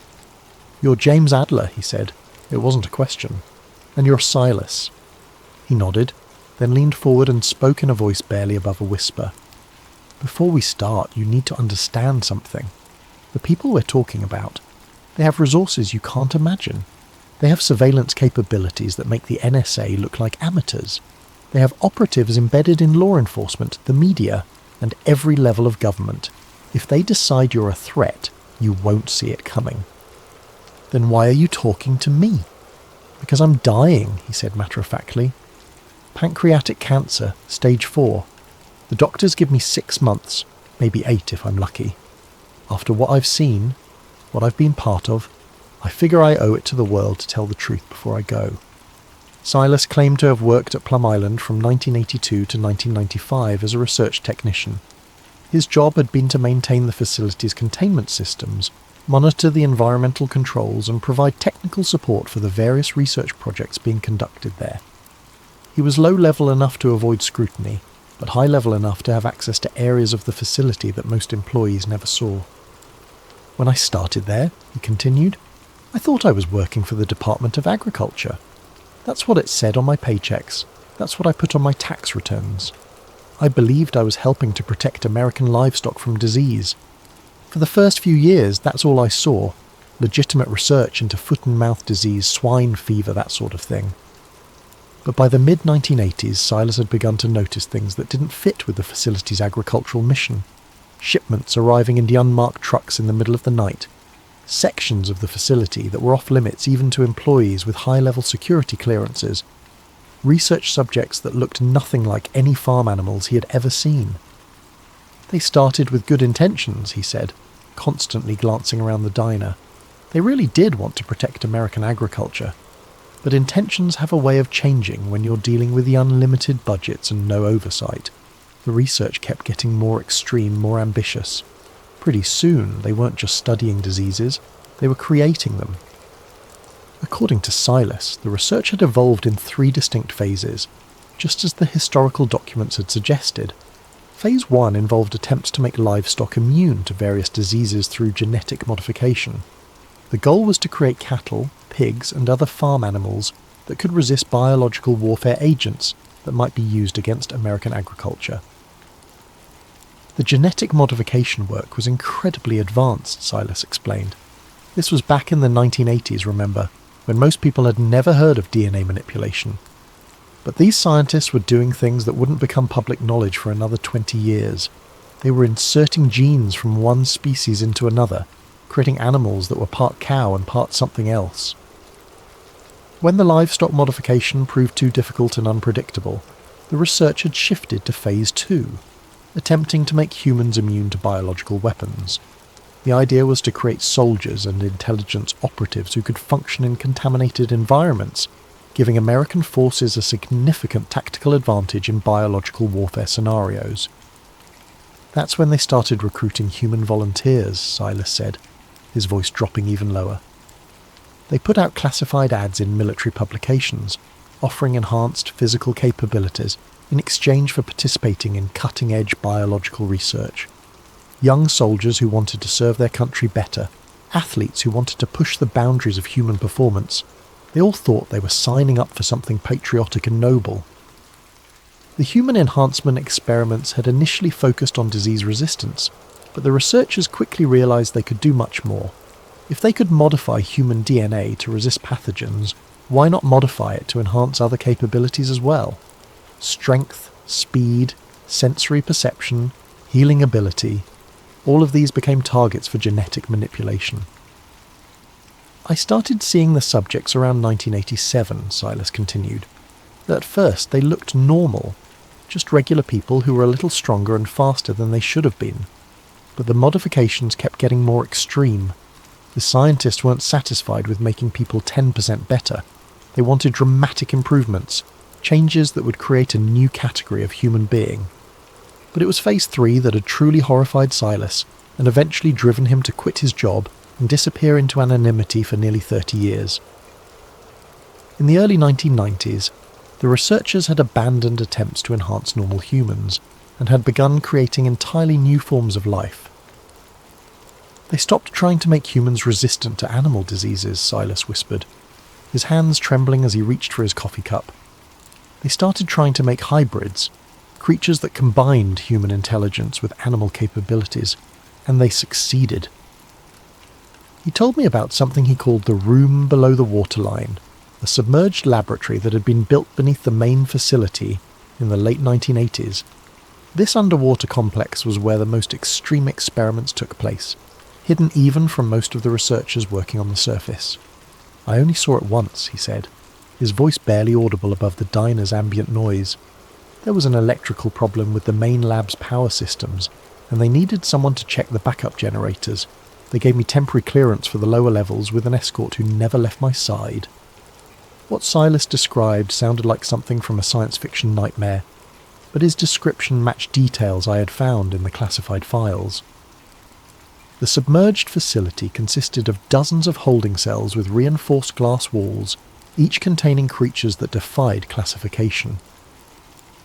Speaker 1: "You're James Adler," he said. It wasn't a question. "And you're Silas." He nodded, then leaned forward and spoke in a voice barely above a whisper. "Before we start, you need to understand something. The people we're talking about, they have resources you can't imagine. They have surveillance capabilities that make the NSA look like amateurs. They have operatives embedded in law enforcement, the media, and every level of government. If they decide you're a threat, you won't see it coming." "Then why are you talking to me?" "Because I'm dying," he said matter-of-factly. "Pancreatic cancer, stage 4. The doctors give me 6 months, maybe 8 if I'm lucky. After what I've seen, what I've been part of, I figure I owe it to the world to tell the truth before I go." Silas claimed to have worked at Plum Island from 1982 to 1995 as a research technician. His job had been to maintain the facility's containment systems, monitor the environmental controls, and provide technical support for the various research projects being conducted there. He was low-level enough to avoid scrutiny, but high-level enough to have access to areas of the facility that most employees never saw. "When I started there," he continued, "I thought I was working for the Department of Agriculture. That's what it said on my paychecks. That's what I put on my tax returns. I believed I was helping to protect American livestock from disease. For the first few years, that's all I saw. Legitimate research into foot and mouth disease, swine fever, that sort of thing." But by the mid-1980s, Silas had begun to notice things that didn't fit with the facility's agricultural mission. Shipments arriving in the unmarked trucks in the middle of the night. Sections of the facility that were off-limits even to employees with high-level security clearances. Research subjects that looked nothing like any farm animals he had ever seen. "They started with good intentions," he said, constantly glancing around the diner. "They really did want to protect American agriculture. But intentions have a way of changing when you're dealing with the unlimited budgets and no oversight. The research kept getting more extreme, more ambitious. Pretty soon, they weren't just studying diseases, they were creating them." According to Silas, the research had evolved in 3 distinct phases, just as the historical documents had suggested. Phase 1 involved attempts to make livestock immune to various diseases through genetic modification. The goal was to create cattle, pigs, and other farm animals that could resist biological warfare agents that might be used against American agriculture. The genetic modification work was incredibly advanced, Silas explained. This was back in the 1980s, remember, when most people had never heard of DNA manipulation. But these scientists were doing things that wouldn't become public knowledge for another 20 years. They were inserting genes from one species into another, creating animals that were part cow and part something else. When the livestock modification proved too difficult and unpredictable, the research had shifted to Phase 2, attempting to make humans immune to biological weapons. The idea was to create soldiers and intelligence operatives who could function in contaminated environments, giving American forces a significant tactical advantage in biological warfare scenarios. That's when they started recruiting human volunteers, Silas said, his voice dropping even lower. They put out classified ads in military publications, offering enhanced physical capabilities in exchange for participating in cutting-edge biological research. Young soldiers who wanted to serve their country better, athletes who wanted to push the boundaries of human performance, they all thought they were signing up for something patriotic and noble. The human enhancement experiments had initially focused on disease resistance, but the researchers quickly realised they could do much more. If they could modify human DNA to resist pathogens, why not modify it to enhance other capabilities as well? Strength, speed, sensory perception, healing ability, all of these became targets for genetic manipulation. I started seeing the subjects around 1987, Silas continued. At first they looked normal, just regular people who were a little stronger and faster than they should have been. But the modifications kept getting more extreme. The scientists weren't satisfied with making people 10% better. They wanted dramatic improvements, changes that would create a new category of human being. But it was Phase 3 that had truly horrified Silas and eventually driven him to quit his job and disappear into anonymity for nearly 30 years. In the early 1990s, the researchers had abandoned attempts to enhance normal humans and had begun creating entirely new forms of life. They stopped trying to make humans resistant to animal diseases, Silas whispered, his hands trembling as he reached for his coffee cup. They started trying to make hybrids, creatures that combined human intelligence with animal capabilities, and they succeeded. He told me about something he called the room below the waterline, a submerged laboratory that had been built beneath the main facility in the late 1980s. This underwater complex was where the most extreme experiments took place, hidden even from most of the researchers working on the surface. I only saw it once, he said, his voice barely audible above the diner's ambient noise. There was an electrical problem with the main lab's power systems, and they needed someone to check the backup generators. They gave me temporary clearance for the lower levels with an escort who never left my side. What Silas described sounded like something from a science fiction nightmare, but his description matched details I had found in the classified files. The submerged facility consisted of dozens of holding cells with reinforced glass walls, each containing creatures that defied classification.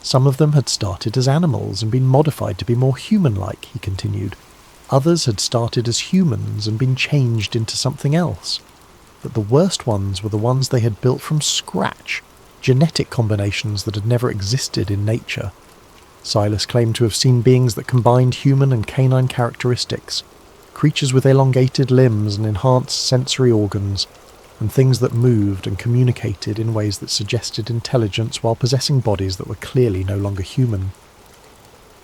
Speaker 1: Some of them had started as animals and been modified to be more human-like, he continued. Others had started as humans and been changed into something else. But the worst ones were the ones they had built from scratch, genetic combinations that had never existed in nature. Silas claimed to have seen beings that combined human and canine characteristics, creatures with elongated limbs and enhanced sensory organs, and things that moved and communicated in ways that suggested intelligence while possessing bodies that were clearly no longer human.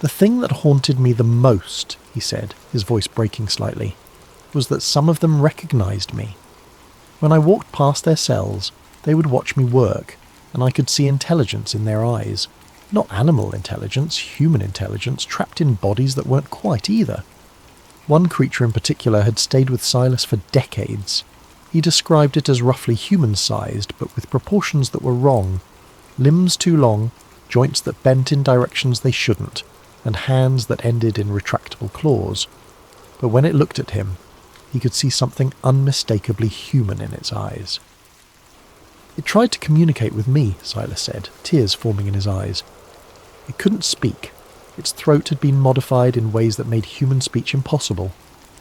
Speaker 1: The thing that haunted me the most, he said, his voice breaking slightly, was that some of them recognized me. When I walked past their cells, they would watch me work, and I could see intelligence in their eyes. Not animal intelligence, human intelligence, trapped in bodies that weren't quite either. One creature in particular had stayed with Silas for decades. He described it as roughly human-sized, but with proportions that were wrong. Limbs too long, joints that bent in directions they shouldn't, and hands that ended in retractable claws. But when it looked at him, he could see something unmistakably human in its eyes. It tried to communicate with me, Silas said, tears forming in his eyes. It couldn't speak. Its throat had been modified in ways that made human speech impossible,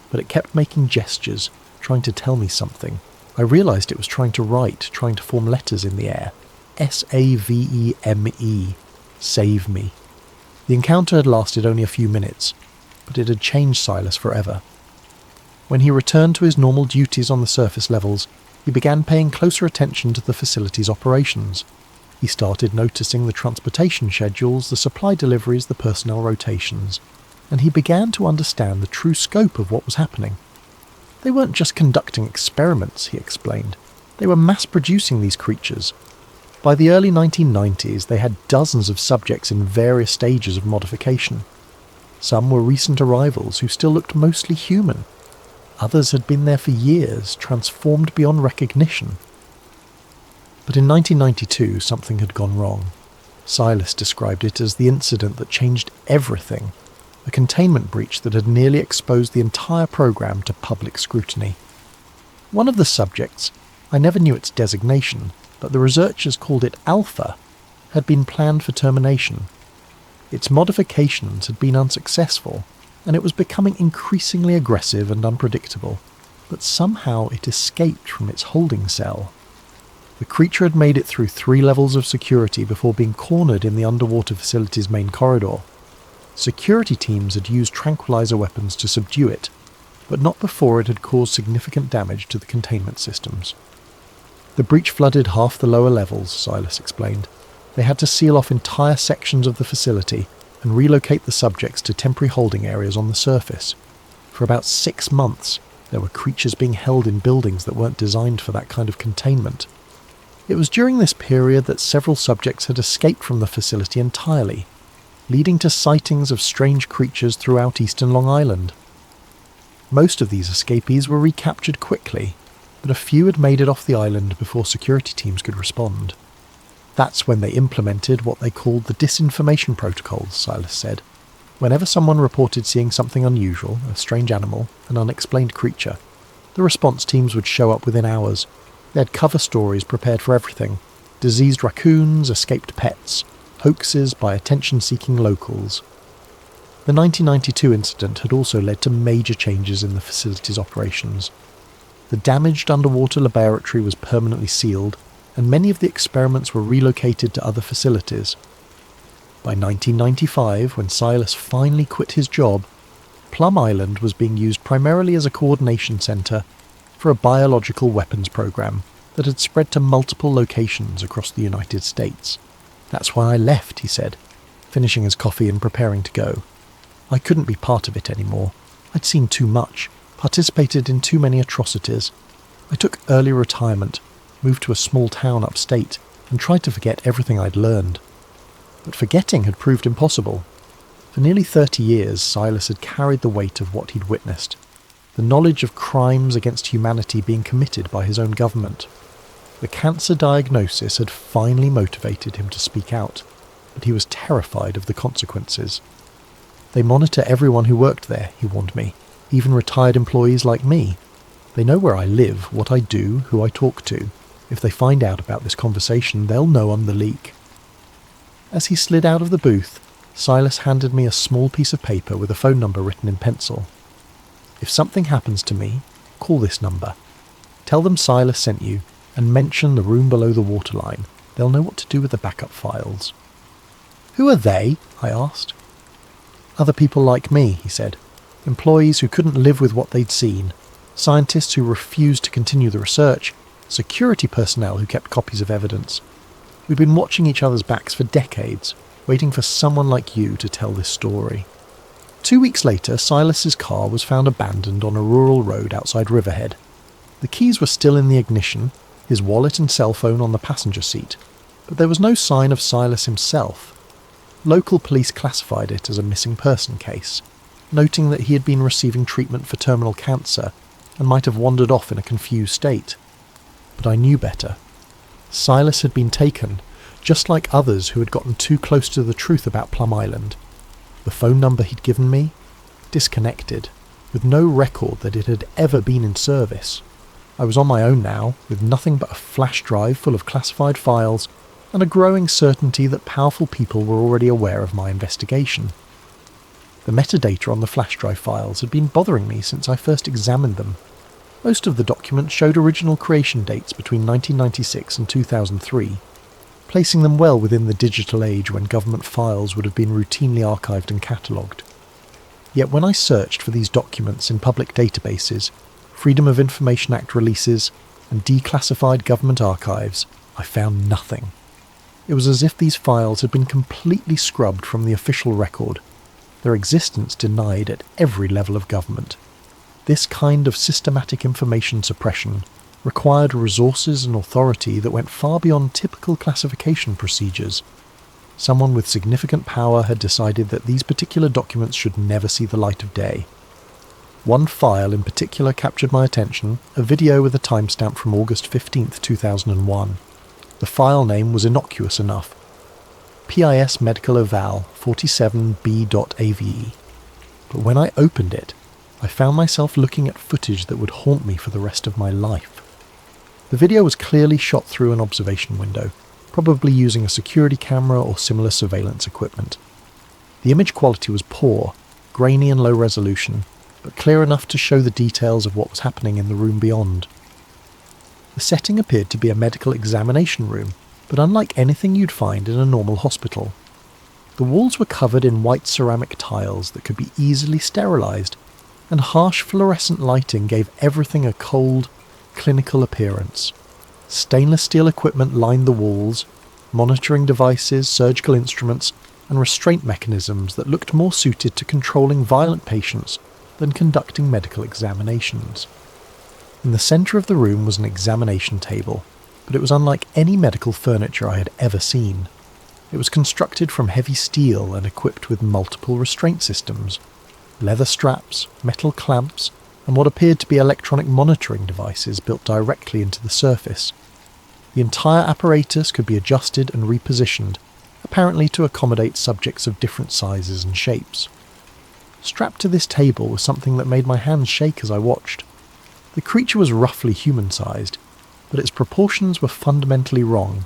Speaker 1: but it kept making gestures, trying to tell me something. I realised it was trying to write, trying to form letters in the air. S-A-V-E-M-E. Save me. The encounter had lasted only a few minutes, but it had changed Silas forever. When he returned to his normal duties on the surface levels, he began paying closer attention to the facility's operations. He started noticing the transportation schedules, the supply deliveries, the personnel rotations, and he began to understand the true scope of what was happening. They weren't just conducting experiments, he explained. They were mass-producing these creatures. By the early 1990s, they had dozens of subjects in various stages of modification. Some were recent arrivals who still looked mostly human. Others had been there for years, transformed beyond recognition. But in 1992, something had gone wrong. Silas described it as the incident that changed everything, a containment breach that had nearly exposed the entire program to public scrutiny. One of the subjects, I never knew its designation, but the researchers called it Alpha, had been planned for termination. Its modifications had been unsuccessful, and it was becoming increasingly aggressive and unpredictable, but somehow it escaped from its holding cell. The creature had made it through 3 levels of security before being cornered in the underwater facility's main corridor. Security teams had used tranquilizer weapons to subdue it, but not before it had caused significant damage to the containment systems. The breach flooded half the lower levels, Silas explained. They had to seal off entire sections of the facility and relocate the subjects to temporary holding areas on the surface. For about 6 months, there were creatures being held in buildings that weren't designed for that kind of containment. It was during this period that several subjects had escaped from the facility entirely, leading to sightings of strange creatures throughout eastern Long Island. Most of these escapees were recaptured quickly, but a few had made it off the island before security teams could respond. That's when they implemented what they called the disinformation protocols, Silas said. Whenever someone reported seeing something unusual, a strange animal, an unexplained creature, the response teams would show up within hours. They had cover stories prepared for everything: diseased raccoons, escaped pets, hoaxes by attention-seeking locals. The 1992 incident had also led to major changes in the facility's operations. The damaged underwater laboratory was permanently sealed, and many of the experiments were relocated to other facilities. By 1995, when Silas finally quit his job, Plum Island was being used primarily as a coordination centre for a biological weapons program that had spread to multiple locations across the United States. That's why I left, he said, finishing his coffee and preparing to go. I couldn't be part of it anymore. I'd seen too much, participated in too many atrocities. I took early retirement, moved to a small town upstate, and tried to forget everything I'd learned. But forgetting had proved impossible. For nearly 30 years, Silas had carried the weight of what he'd witnessed, the knowledge of crimes against humanity being committed by his own government. The cancer diagnosis had finally motivated him to speak out, but he was terrified of the consequences. They monitor everyone who worked there, he warned me, even retired employees like me. They know where I live, what I do, who I talk to. If they find out about this conversation, they'll know I'm the leak. As he slid out of the booth, Silas handed me a small piece of paper with a phone number written in pencil. If something happens to me, call this number. Tell them Silas sent you, and mention the room below the waterline. They'll know what to do with the backup files. Who are they? I asked. Other people like me, he said. Employees who couldn't live with what they'd seen. Scientists who refused to continue the research. Security personnel who kept copies of evidence. We'd been watching each other's backs for decades, waiting for someone like you to tell this story. 2 weeks later, Silas's car was found abandoned on a rural road outside Riverhead. The keys were still in the ignition, his wallet and cell phone on the passenger seat, but there was no sign of Silas himself. Local police classified it as a missing person case, noting that he had been receiving treatment for terminal cancer and might have wandered off in a confused state. But I knew better. Silas had been taken, just like others who had gotten too close to the truth about Plum Island. The phone number he'd given me? Disconnected, with no record that it had ever been in service. I was on my own now, with nothing but a flash drive full of classified files and a growing certainty that powerful people were already aware of my investigation. The metadata on the flash drive files had been bothering me since I first examined them. Most of the documents showed original creation dates between 1996 and 2003, placing them well within the digital age when government files would have been routinely archived and catalogued. Yet when I searched for these documents in public databases, Freedom of Information Act releases, and declassified government archives, I found nothing. It was as if these files had been completely scrubbed from the official record, their existence denied at every level of government. This kind of systematic information suppression required resources and authority that went far beyond typical classification procedures. Someone with significant power had decided that these particular documents should never see the light of day. One file in particular captured my attention, a video with a timestamp from August 15, 2001. The file name was innocuous enough. PIS Medical Eval 47B.AVE. But when I opened it, I found myself looking at footage that would haunt me for the rest of my life. The video was clearly shot through an observation window, probably using a security camera or similar surveillance equipment. The image quality was poor, grainy and low resolution, but clear enough to show the details of what was happening in the room beyond. The setting appeared to be a medical examination room, but unlike anything you'd find in a normal hospital. The walls were covered in white ceramic tiles that could be easily sterilised, and harsh fluorescent lighting gave everything a cold, clinical appearance. Stainless steel equipment lined the walls, monitoring devices, surgical instruments, and restraint mechanisms that looked more suited to controlling violent patients than conducting medical examinations. In the centre of the room was an examination table, but it was unlike any medical furniture I had ever seen. It was constructed from heavy steel and equipped with multiple restraint systems, leather straps, metal clamps, and what appeared to be electronic monitoring devices built directly into the surface. The entire apparatus could be adjusted and repositioned, apparently to accommodate subjects of different sizes and shapes. Strapped to this table was something that made my hands shake as I watched. The creature was roughly human-sized, but its proportions were fundamentally wrong.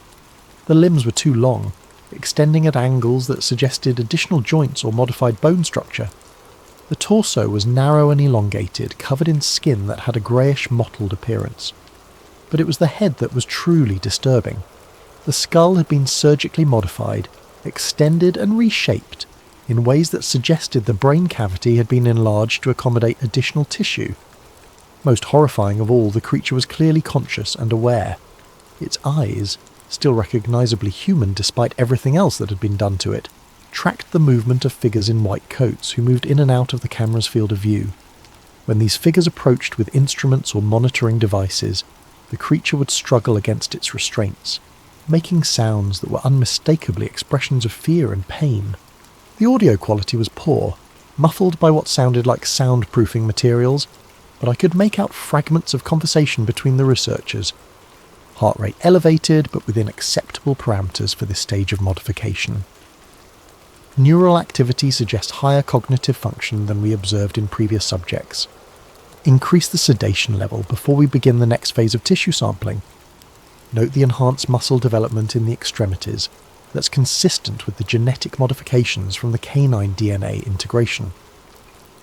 Speaker 1: The limbs were too long, extending at angles that suggested additional joints or modified bone structure. The torso was narrow and elongated, covered in skin that had a greyish mottled appearance. But it was the head that was truly disturbing. The skull had been surgically modified, extended and reshaped in ways that suggested the brain cavity had been enlarged to accommodate additional tissue. Most horrifying of all, the creature was clearly conscious and aware. Its eyes, still recognisably human despite everything else that had been done to it, tracked the movement of figures in white coats who moved in and out of the camera's field of view. When these figures approached with instruments or monitoring devices, the creature would struggle against its restraints, making sounds that were unmistakably expressions of fear and pain. The audio quality was poor, muffled by what sounded like soundproofing materials, but I could make out fragments of conversation between the researchers. Heart rate elevated, but within acceptable parameters for this stage of modification. Neural activity suggests higher cognitive function than we observed in previous subjects. Increase the sedation level before we begin the next phase of tissue sampling. Note the enhanced muscle development in the extremities that's consistent with the genetic modifications from the canine DNA integration.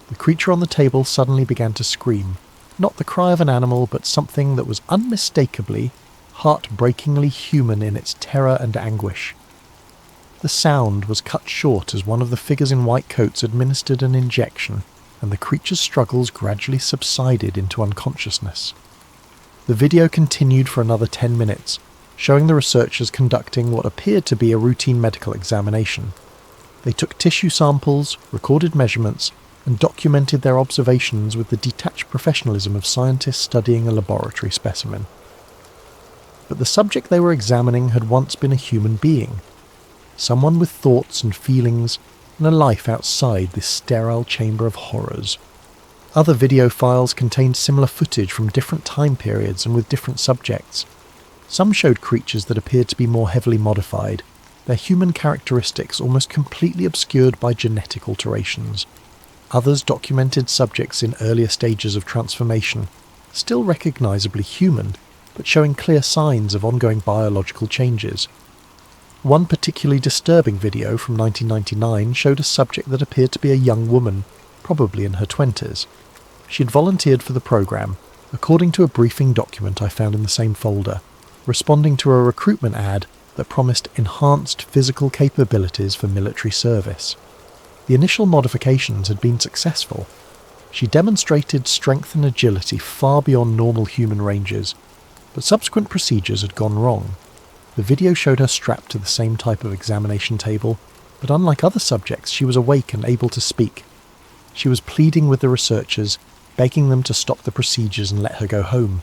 Speaker 1: The creature on the table suddenly began to scream, not the cry of an animal, but something that was unmistakably, heartbreakingly human in its terror and anguish. The sound was cut short as one of the figures in white coats administered an injection, and the creature's struggles gradually subsided into unconsciousness. The video continued for another 10 minutes, showing the researchers conducting what appeared to be a routine medical examination. They took tissue samples, recorded measurements, and documented their observations with the detached professionalism of scientists studying a laboratory specimen. But the subject they were examining had once been a human being, someone with thoughts and feelings and a life outside this sterile chamber of horrors. Other video files contained similar footage from different time periods and with different subjects. Some showed creatures that appeared to be more heavily modified, their human characteristics almost completely obscured by genetic alterations. Others documented subjects in earlier stages of transformation, still recognisably human, but showing clear signs of ongoing biological changes. One particularly disturbing video from 1999 showed a subject that appeared to be a young woman, probably in her 20s. She had volunteered for the programme, according to a briefing document I found in the same folder, responding to a recruitment ad that promised enhanced physical capabilities for military service. The initial modifications had been successful. She demonstrated strength and agility far beyond normal human ranges, but subsequent procedures had gone wrong. The video showed her strapped to the same type of examination table, but unlike other subjects, she was awake and able to speak. She was pleading with the researchers, begging them to stop the procedures and let her go home.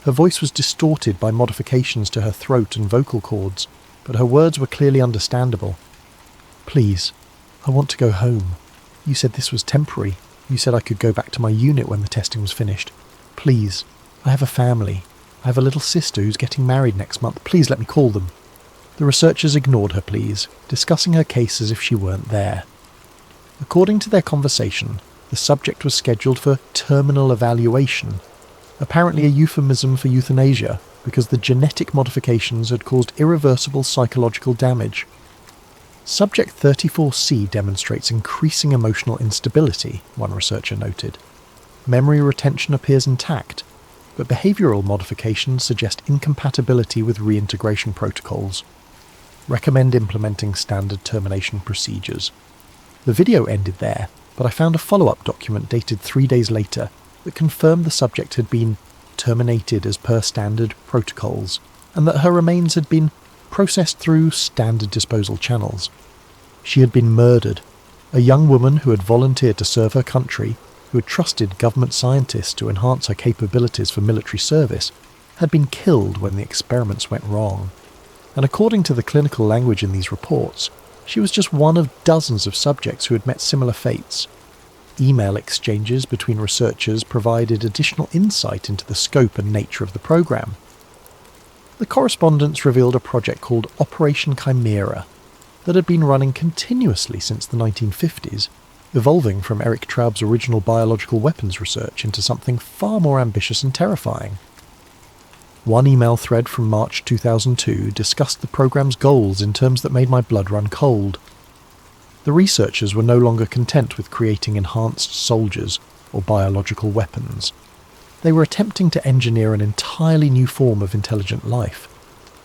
Speaker 1: Her voice was distorted by modifications to her throat and vocal cords, but her words were clearly understandable. "Please, I want to go home. You said this was temporary. You said I could go back to my unit when the testing was finished. Please, I have a family. I have a little sister who's getting married next month. Please let me call them." The researchers ignored her pleas, discussing her case as if she weren't there. According to their conversation, the subject was scheduled for terminal evaluation, apparently a euphemism for euthanasia, because the genetic modifications had caused irreversible psychological damage. Subject 34C demonstrates increasing emotional instability, one researcher noted. Memory retention appears intact, but behavioural modifications suggest incompatibility with reintegration protocols. Recommend implementing standard termination procedures. The video ended there, but I found a follow-up document dated 3 days later that confirmed the subject had been terminated as per standard protocols, and that her remains had been processed through standard disposal channels. She had been murdered. A young woman who had volunteered to serve her country, who had trusted government scientists to enhance her capabilities for military service, had been killed when the experiments went wrong. And according to the clinical language in these reports, she was just one of dozens of subjects who had met similar fates. Email exchanges between researchers provided additional insight into the scope and nature of the program. The correspondence revealed a project called Operation Chimera that had been running continuously since the 1950s, evolving from Eric Traub's original biological weapons research into something far more ambitious and terrifying. One email thread from March 2002 discussed the program's goals in terms that made my blood run cold. The researchers were no longer content with creating enhanced soldiers or biological weapons. They were attempting to engineer an entirely new form of intelligent life,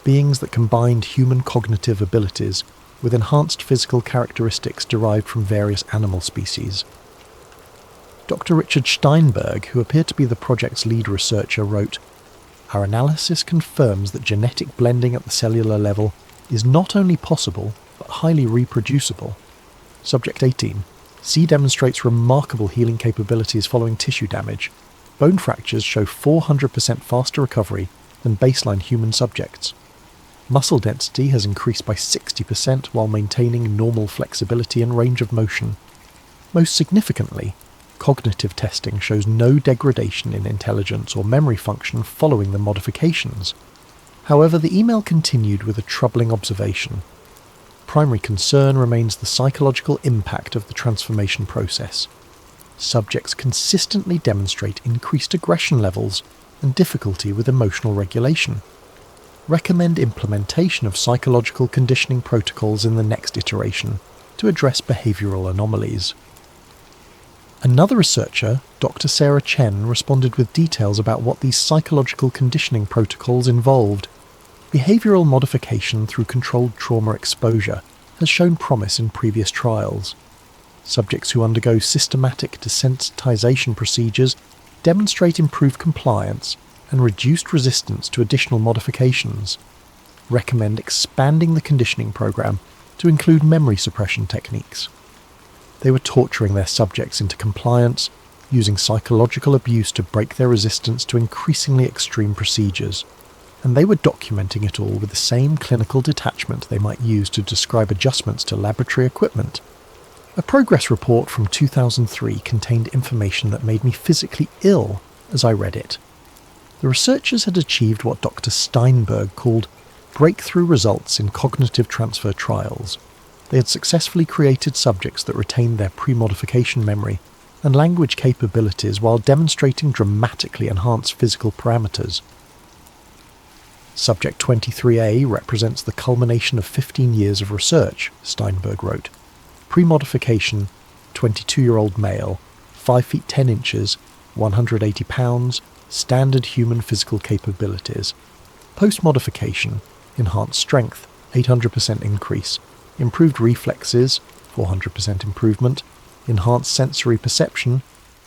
Speaker 1: beings that combined human cognitive abilities with enhanced physical characteristics derived from various animal species. Dr. Richard Steinberg, who appeared to be the project's lead researcher, wrote, "Our analysis confirms that genetic blending at the cellular level is not only possible, but highly reproducible. Subject 18. C demonstrates remarkable healing capabilities following tissue damage. Bone fractures show 400% faster recovery than baseline human subjects. Muscle density has increased by 60% while maintaining normal flexibility and range of motion. Most significantly, cognitive testing shows no degradation in intelligence or memory function following the modifications." However, the email continued with a troubling observation. Primary concern remains the psychological impact of the transformation process. Subjects consistently demonstrate increased aggression levels and difficulty with emotional regulation. Recommend implementation of psychological conditioning protocols in the next iteration to address behavioural anomalies. Another researcher, Dr. Sarah Chen, responded with details about what these psychological conditioning protocols involved. Behavioural modification through controlled trauma exposure has shown promise in previous trials. Subjects who undergo systematic desensitization procedures demonstrate improved compliance and reduced resistance to additional modifications. Recommend expanding the conditioning program to include memory suppression techniques. They were torturing their subjects into compliance, using psychological abuse to break their resistance to increasingly extreme procedures, and they were documenting it all with the same clinical detachment they might use to describe adjustments to laboratory equipment. A progress report from 2003 contained information that made me physically ill as I read it. The researchers had achieved what Dr. Steinberg called breakthrough results in cognitive transfer trials. They had successfully created subjects that retained their pre-modification memory and language capabilities while demonstrating dramatically enhanced physical parameters. Subject 23A represents the culmination of 15 years of research, Steinberg wrote. Pre-modification, 22-year-old male, 5 feet 10 inches, 180 pounds, standard human physical capabilities. Post-modification, enhanced strength, 800% increase, improved reflexes, 400% improvement, enhanced sensory perception,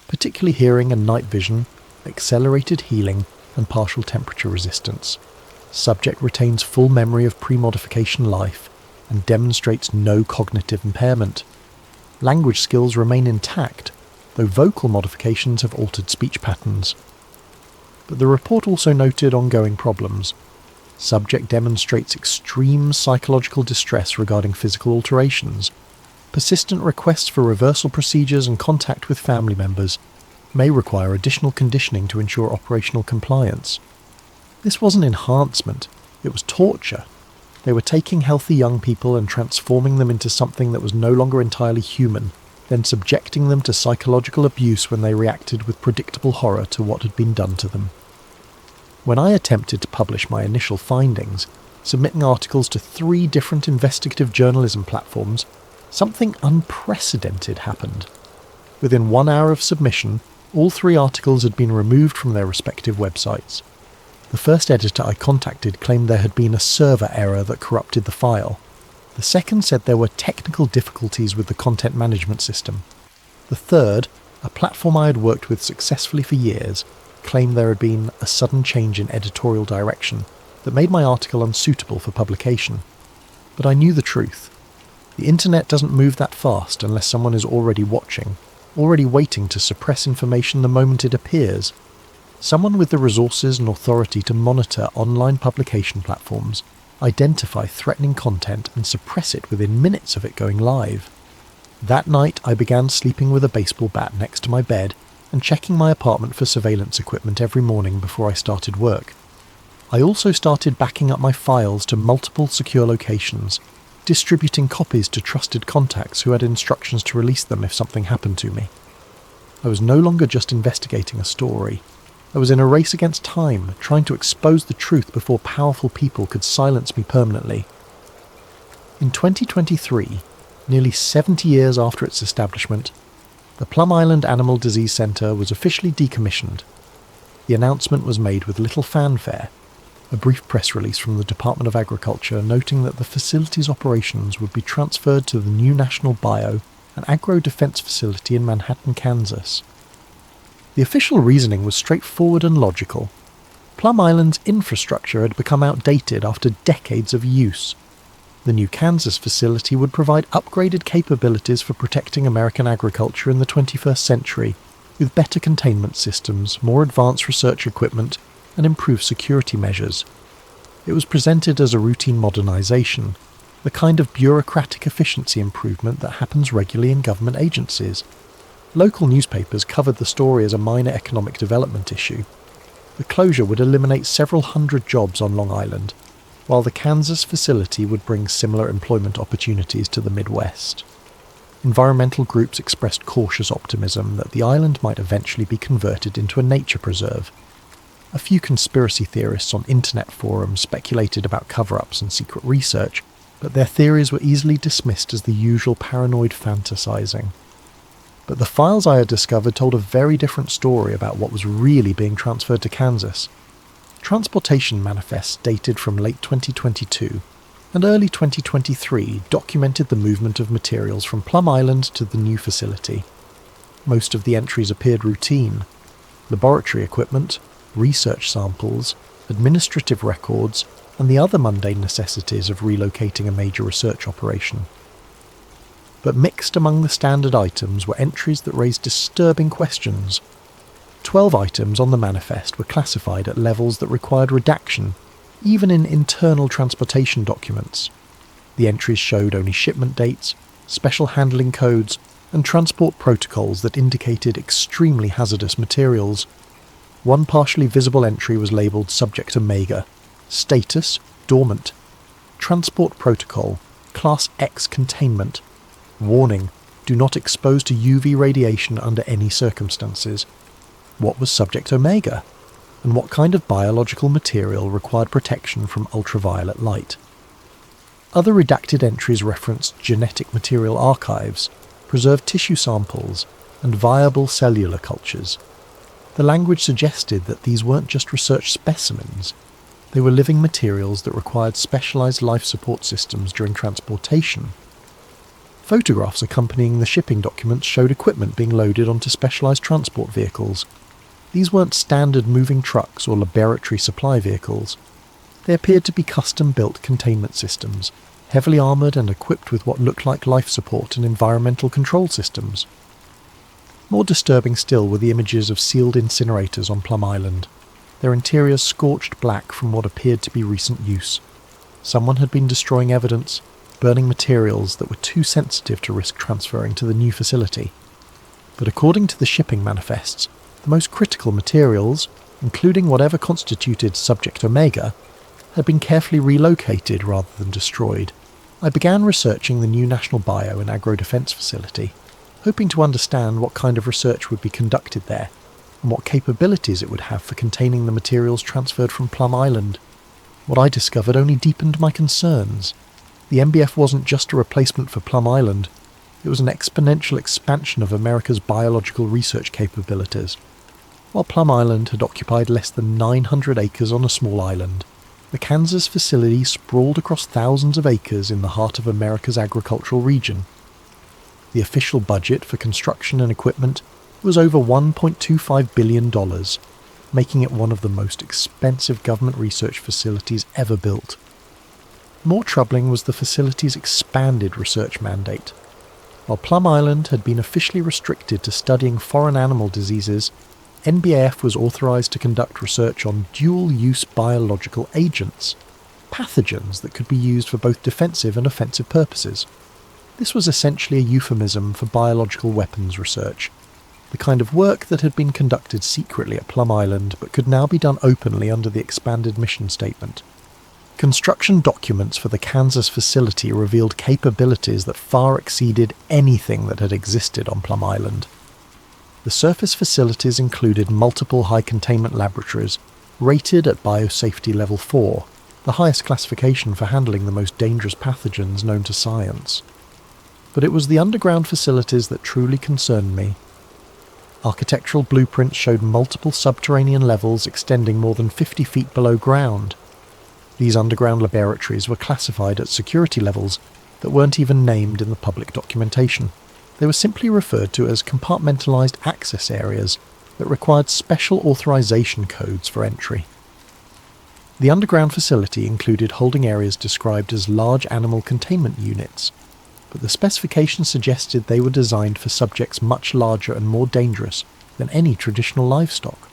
Speaker 1: particularly hearing and night vision, accelerated healing, and partial temperature resistance. Subject retains full memory of pre-modification life and demonstrates no cognitive impairment. Language skills remain intact, though vocal modifications have altered speech patterns. But the report also noted ongoing problems. Subject demonstrates extreme psychological distress regarding physical alterations. Persistent requests for reversal procedures and contact with family members may require additional conditioning to ensure operational compliance. This wasn't enhancement, it was torture. They were taking healthy young people and transforming them into something that was no longer entirely human, then subjecting them to psychological abuse when they reacted with predictable horror to what had been done to them. When I attempted to publish my initial findings, submitting articles to 3 different investigative journalism platforms, something unprecedented happened. Within 1 hour of submission, all 3 articles had been removed from their respective websites. The first editor I contacted claimed there had been a server error that corrupted the file. The second said there were technical difficulties with the content management system. The third, a platform I had worked with successfully for years, claimed there had been a sudden change in editorial direction that made my article unsuitable for publication. But I knew the truth. The internet doesn't move that fast unless someone is already watching, already waiting to suppress information the moment it appears. Someone with the resources and authority to monitor online publication platforms, identify threatening content and suppress it within minutes of it going live. That night I began sleeping with a baseball bat next to my bed and checking my apartment for surveillance equipment every morning before I started work. I also started backing up my files to multiple secure locations, distributing copies to trusted contacts who had instructions to release them if something happened to me. I was no longer just investigating a story. I was in a race against time, trying to expose the truth before powerful people could silence me permanently. In 2023, nearly 70 years after its establishment, the Plum Island Animal Disease Centre was officially decommissioned. The announcement was made with little fanfare, a brief press release from the Department of Agriculture noting that the facility's operations would be transferred to the new National Bio and Agro Defense Facility in Manhattan, Kansas. The official reasoning was straightforward and logical. Plum Island's infrastructure had become outdated after decades of use. The new Kansas facility would provide upgraded capabilities for protecting American agriculture in the 21st century, with better containment systems, more advanced research equipment, and improved security measures. It was presented as a routine modernization, the kind of bureaucratic efficiency improvement that happens regularly in government agencies. Local newspapers covered the story as a minor economic development issue. The closure would eliminate several hundred jobs on Long Island, while the Kansas facility would bring similar employment opportunities to the Midwest. Environmental groups expressed cautious optimism that the island might eventually be converted into a nature preserve. A few conspiracy theorists on internet forums speculated about cover-ups and secret research, but their theories were easily dismissed as the usual paranoid fantasizing. But the files I had discovered told a very different story about what was really being transferred to Kansas. Transportation manifests dated from late 2022 and early 2023 documented the movement of materials from Plum Island to the new facility. Most of the entries appeared routine: laboratory equipment, research samples, administrative records, and the other mundane necessities of relocating a major research operation. But mixed among the standard items were entries that raised disturbing questions. 12 items on the manifest were classified at levels that required redaction, even in internal transportation documents. The entries showed only shipment dates, special handling codes, and transport protocols that indicated extremely hazardous materials. One partially visible entry was labelled Subject Omega, Status, Dormant, Transport Protocol, Class X Containment, Warning, do not expose to UV radiation under any circumstances. What was Subject Omega? And what kind of biological material required protection from ultraviolet light? Other redacted entries referenced genetic material archives, preserved tissue samples, and viable cellular cultures. The language suggested that these weren't just research specimens. They were living materials that required specialized life support systems during transportation. Photographs accompanying the shipping documents showed equipment being loaded onto specialized transport vehicles. These weren't standard moving trucks or laboratory supply vehicles. They appeared to be custom-built containment systems, heavily armoured and equipped with what looked like life support and environmental control systems. More disturbing still were the images of sealed incinerators on Plum Island, their interiors scorched black from what appeared to be recent use. Someone had been destroying evidence, burning materials that were too sensitive to risk transferring to the new facility. But according to the shipping manifests, the most critical materials, including whatever constituted Subject Omega, had been carefully relocated rather than destroyed, I began researching the new National Bio and Agro-Defence Facility, hoping to understand what kind of research would be conducted there, and what capabilities it would have for containing the materials transferred from Plum Island. What I discovered only deepened my concerns. The MBF wasn't just a replacement for Plum Island, it was an exponential expansion of America's biological research capabilities. While Plum Island had occupied less than 900 acres on a small island, the Kansas facility sprawled across thousands of acres in the heart of America's agricultural region. The official budget for construction and equipment was over $1.25 billion, making it one of the most expensive government research facilities ever built. More troubling was the facility's expanded research mandate. While Plum Island had been officially restricted to studying foreign animal diseases, NBAF was authorised to conduct research on dual-use biological agents, pathogens that could be used for both defensive and offensive purposes. This was essentially a euphemism for biological weapons research, the kind of work that had been conducted secretly at Plum Island but could now be done openly under the expanded mission statement. Construction documents for the Kansas facility revealed capabilities that far exceeded anything that had existed on Plum Island. The surface facilities included multiple high-containment laboratories, rated at Biosafety Level 4, the highest classification for handling the most dangerous pathogens known to science. But it was the underground facilities that truly concerned me. Architectural blueprints showed multiple subterranean levels extending more than 50 feet below ground. These underground laboratories were classified at security levels that weren't even named in the public documentation. They were simply referred to as compartmentalized access areas that required special authorization codes for entry. The underground facility included holding areas described as large animal containment units, but the specifications suggested they were designed for subjects much larger and more dangerous than any traditional livestock.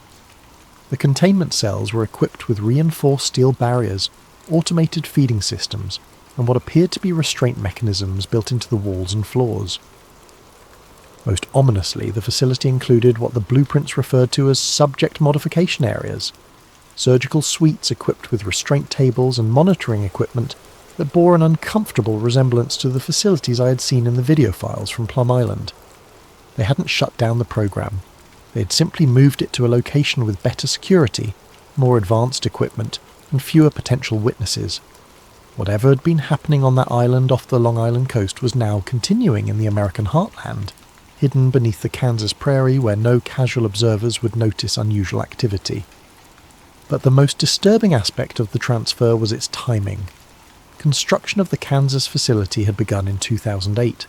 Speaker 1: The containment cells were equipped with reinforced steel barriers, automated feeding systems, and what appeared to be restraint mechanisms built into the walls and floors. Most ominously, the facility included what the blueprints referred to as subject modification areas, surgical suites equipped with restraint tables and monitoring equipment that bore an uncomfortable resemblance to the facilities I had seen in the video files from Plum Island. They hadn't shut down the program. They had simply moved it to a location with better security, more advanced equipment, and fewer potential witnesses. Whatever had been happening on that island off the Long Island coast was now continuing in the American heartland, hidden beneath the Kansas prairie where no casual observers would notice unusual activity. But the most disturbing aspect of the transfer was its timing. Construction of the Kansas facility had begun in 2008,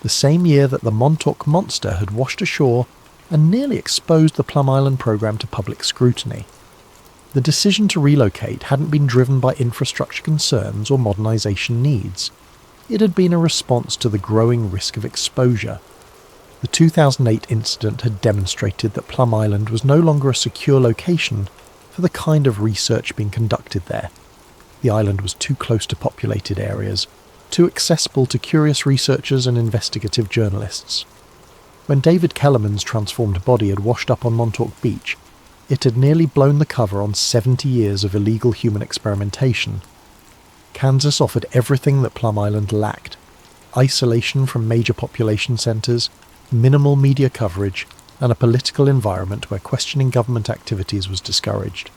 Speaker 1: the same year that the Montauk monster had washed ashore and nearly exposed the Plum Island program to public scrutiny. The decision to relocate hadn't been driven by infrastructure concerns or modernization needs. It had been a response to the growing risk of exposure. The 2008 incident had demonstrated that Plum Island was no longer a secure location for the kind of research being conducted there. The island was too close to populated areas, too accessible to curious researchers and investigative journalists. When David Kellerman's transformed body had washed up on Montauk Beach, it had nearly blown the cover on 70 years of illegal human experimentation. Kansas offered everything that Plum Island lacked: isolation from major population centres, minimal media coverage, and a political environment where questioning government activities was discouraged.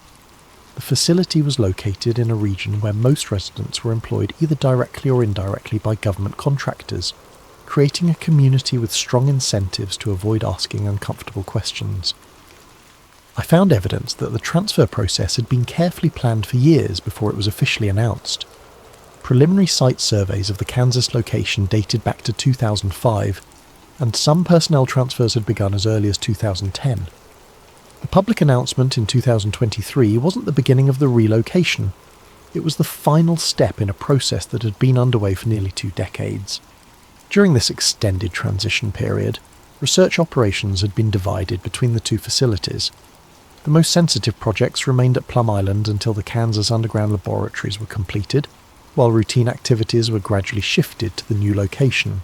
Speaker 1: The facility was located in a region where most residents were employed either directly or indirectly by government contractors, creating a community with strong incentives to avoid asking uncomfortable questions. I found evidence that the transfer process had been carefully planned for years before it was officially announced. Preliminary site surveys of the Kansas location dated back to 2005, and some personnel transfers had begun as early as 2010. The public announcement in 2023 wasn't the beginning of the relocation. It was the final step in a process that had been underway for nearly 2 decades. During this extended transition period, research operations had been divided between the two facilities. The most sensitive projects remained at Plum Island until the Kansas underground laboratories were completed, while routine activities were gradually shifted to the new location.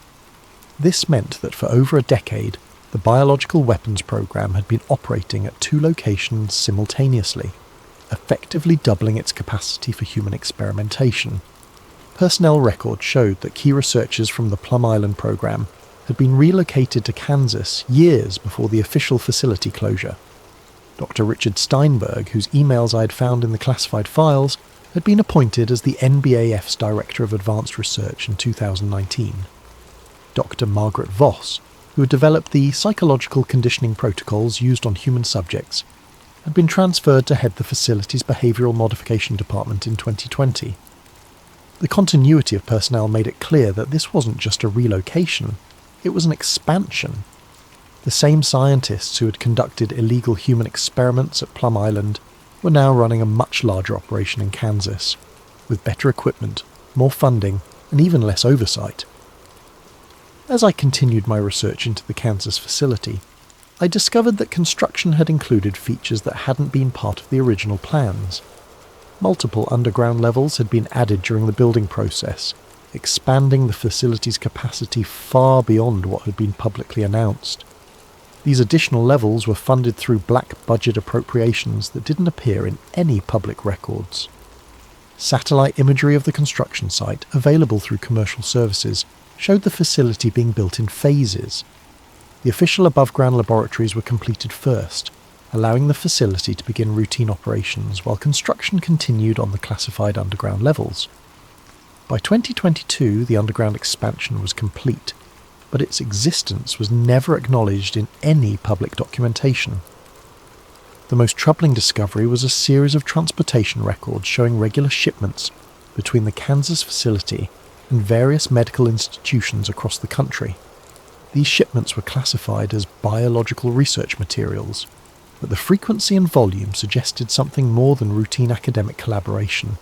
Speaker 1: This meant that for over a decade, The biological weapons program had been operating at 2 locations simultaneously, effectively doubling its capacity for human experimentation. Personnel records showed that key researchers from the Plum Island program had been relocated to Kansas years before the official facility closure. Dr. Richard Steinberg, whose emails I had found in the classified files, had been appointed as the NBAF's Director of Advanced Research in 2019. Dr. Margaret Voss, who had developed the psychological conditioning protocols used on human subjects, had been transferred to head the facility's Behavioural Modification Department in 2020. The continuity of personnel made it clear that this wasn't just a relocation, it was an expansion. The same scientists who had conducted illegal human experiments at Plum Island were now running a much larger operation in Kansas, with better equipment, more funding, and even less oversight. As I continued my research into the Kansas facility, I discovered that construction had included features that hadn't been part of the original plans. Multiple underground levels had been added during the building process, expanding the facility's capacity far beyond what had been publicly announced. These additional levels were funded through black budget appropriations that didn't appear in any public records. Satellite imagery of the construction site, available through commercial services, showed the facility being built in phases. The official above-ground laboratories were completed first, allowing the facility to begin routine operations while construction continued on the classified underground levels. By 2022, the underground expansion was complete, but its existence was never acknowledged in any public documentation. The most troubling discovery was a series of transportation records showing regular shipments between the Kansas facility and various medical institutions across the country. These shipments were classified as biological research materials, but the frequency and volume suggested something more than routine academic collaboration.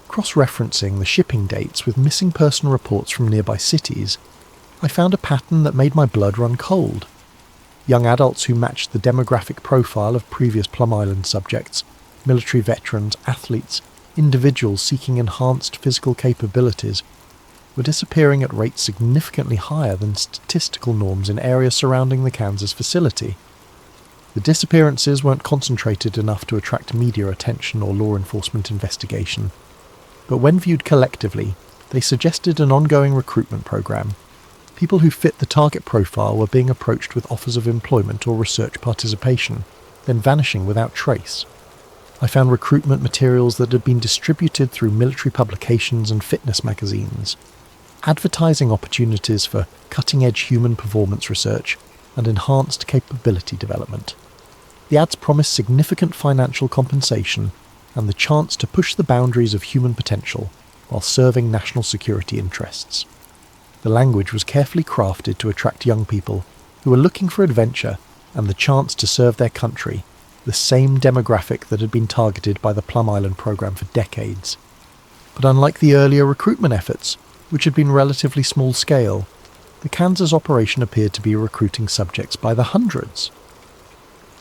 Speaker 1: Cross-referencing the shipping dates with missing person reports from nearby cities, I found a pattern that made my blood run cold. Young adults who matched the demographic profile of previous Plum Island subjects, military veterans, athletes, individuals seeking enhanced physical capabilities, were disappearing at rates significantly higher than statistical norms in areas surrounding the Kansas facility. The disappearances weren't concentrated enough to attract media attention or law enforcement investigation, but when viewed collectively, they suggested an ongoing recruitment program. People who fit the target profile were being approached with offers of employment or research participation, then vanishing without trace. I found recruitment materials that had been distributed through military publications and fitness magazines, advertising opportunities for cutting-edge human performance research and enhanced capability development. The ads promised significant financial compensation and the chance to push the boundaries of human potential while serving national security interests. The language was carefully crafted to attract young people who were looking for adventure and the chance to serve their country, the same demographic that had been targeted by the Plum Island program for decades. But unlike the earlier recruitment efforts, which had been relatively small scale, the Kansas operation appeared to be recruiting subjects by the hundreds.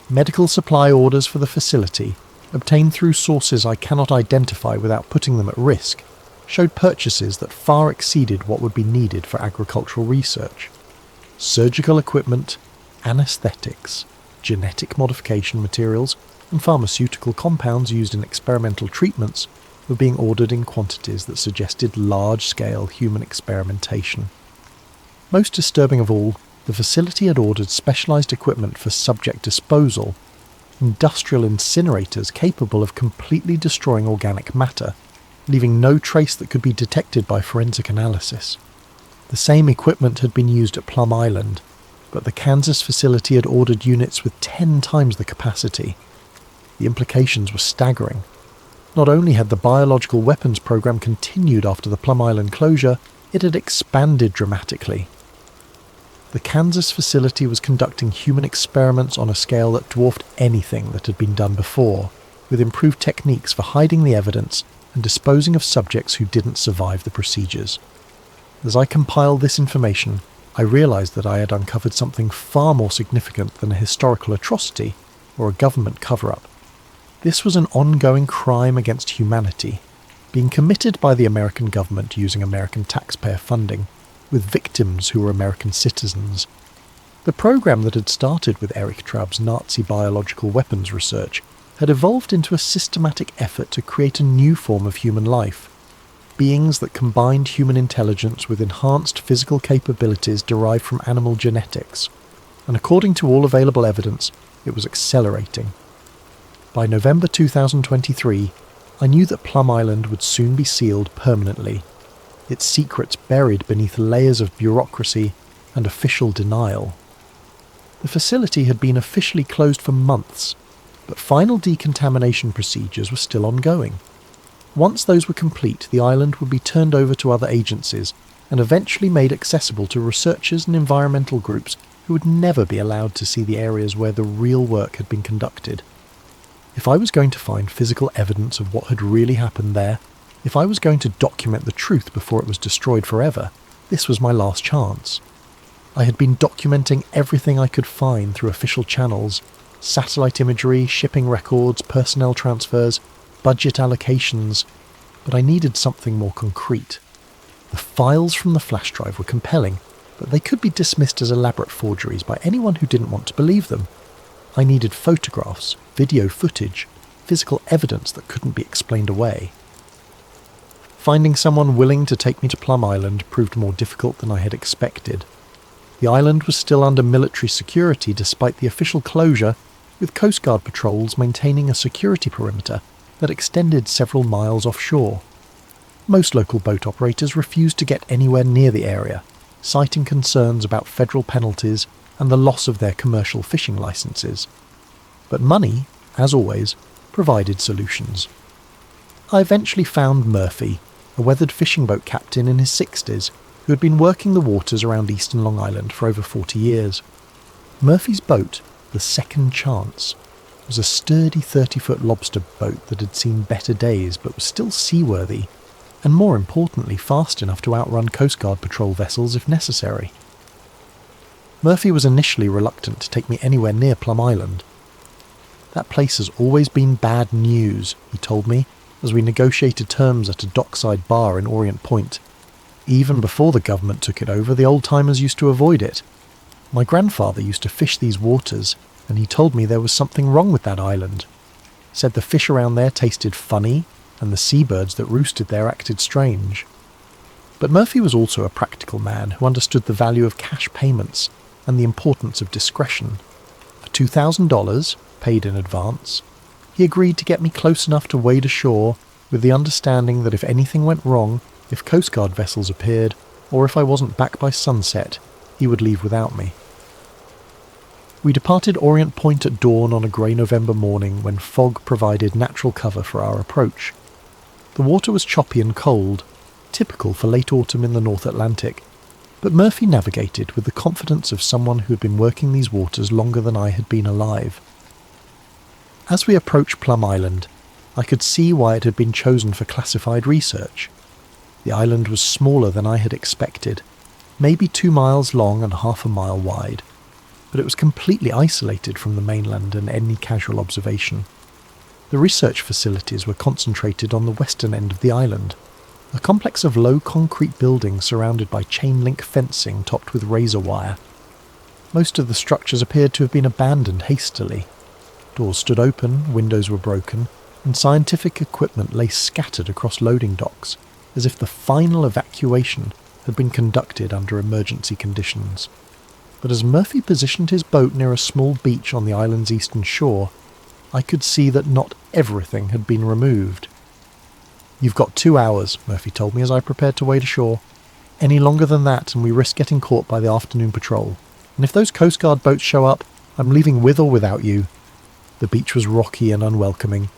Speaker 1: Medical supply orders for the facility, obtained through sources I cannot identify without putting them at risk, showed purchases that far exceeded what would be needed for agricultural research. Surgical equipment, anesthetics, genetic modification materials, and pharmaceutical compounds used in experimental treatments were being ordered in quantities that suggested large-scale human experimentation. Most disturbing of all, the facility had ordered specialized equipment for subject disposal, industrial incinerators capable of completely destroying organic matter, leaving no trace that could be detected by forensic analysis. The same equipment had been used at Plum Island, but the Kansas facility had ordered units with 10 times the capacity. The implications were staggering. Not only had the biological weapons program continued after the Plum Island closure, it had expanded dramatically. The Kansas facility was conducting human experiments on a scale that dwarfed anything that had been done before, with improved techniques for hiding the evidence and disposing of subjects who didn't survive the procedures. As I compiled this information, I realized that I had uncovered something far more significant than a historical atrocity or a government cover-up. This was an ongoing crime against humanity, being committed by the American government using American taxpayer funding, with victims who were American citizens. The program that had started with Erich Traub's Nazi biological weapons research had evolved into a systematic effort to create a new form of human life, beings that combined human intelligence with enhanced physical capabilities derived from animal genetics, and according to all available evidence, it was accelerating. By November 2023, I knew that Plum Island would soon be sealed permanently, its secrets buried beneath layers of bureaucracy and official denial. The facility had been officially closed for months, but final decontamination procedures were still ongoing. Once those were complete, the island would be turned over to other agencies and eventually made accessible to researchers and environmental groups who would never be allowed to see the areas where the real work had been conducted. If I was going to find physical evidence of what had really happened there, if I was going to document the truth before it was destroyed forever, this was my last chance. I had been documenting everything I could find through official channels: satellite imagery, shipping records, personnel transfers, budget allocations, but I needed something more concrete. The files from the flash drive were compelling, but they could be dismissed as elaborate forgeries by anyone who didn't want to believe them. I needed photographs, video footage, physical evidence that couldn't be explained away. Finding someone willing to take me to Plum Island proved more difficult than I had expected. The island was still under military security despite the official closure, with Coast Guard patrols maintaining a security perimeter that extended several miles offshore. Most local boat operators refused to get anywhere near the area, citing concerns about federal penalties and the loss of their commercial fishing licenses. But money, as always, provided solutions. I eventually found Murphy, a weathered fishing boat captain in his 60s, who had been working the waters around eastern Long Island for over 40 years. Murphy's boat, the Second Chance, was a sturdy 30-foot lobster boat that had seen better days but was still seaworthy, and more importantly fast enough to outrun Coast Guard patrol vessels if necessary. Murphy was initially reluctant to take me anywhere near Plum Island. "That place has always been bad news," he told me, as we negotiated terms at a dockside bar in Orient Point. "Even before the government took it over, the old-timers used to avoid it. My grandfather used to fish these waters, and he told me there was something wrong with that island. Said the fish around there tasted funny, and the seabirds that roosted there acted strange." But Murphy was also a practical man who understood the value of cash payments and the importance of discretion. For $2,000, paid in advance, he agreed to get me close enough to wade ashore, with the understanding that if anything went wrong, if Coast Guard vessels appeared, or if I wasn't back by sunset, he would leave without me. We departed Orient Point at dawn on a grey November morning when fog provided natural cover for our approach. The water was choppy and cold, typical for late autumn in the North Atlantic, but Murphy navigated with the confidence of someone who had been working these waters longer than I had been alive. As we approached Plum Island, I could see why it had been chosen for classified research. The island was smaller than I had expected, maybe 2 miles long and half a mile wide, but it was completely isolated from the mainland and any casual observation. The research facilities were concentrated on the western end of the island, a complex of low concrete buildings surrounded by chain-link fencing topped with razor wire. Most of the structures appeared to have been abandoned hastily. Doors stood open, windows were broken, and scientific equipment lay scattered across loading docks, as if the final evacuation had been conducted under emergency conditions. But as Murphy positioned his boat near a small beach on the island's eastern shore, I could see that not everything had been removed. "You've got 2 hours," Murphy told me as I prepared to wade ashore. "Any longer than that and we risk getting caught by the afternoon patrol. And if those Coast Guard boats show up, I'm leaving with or without you." The beach was rocky and unwelcoming,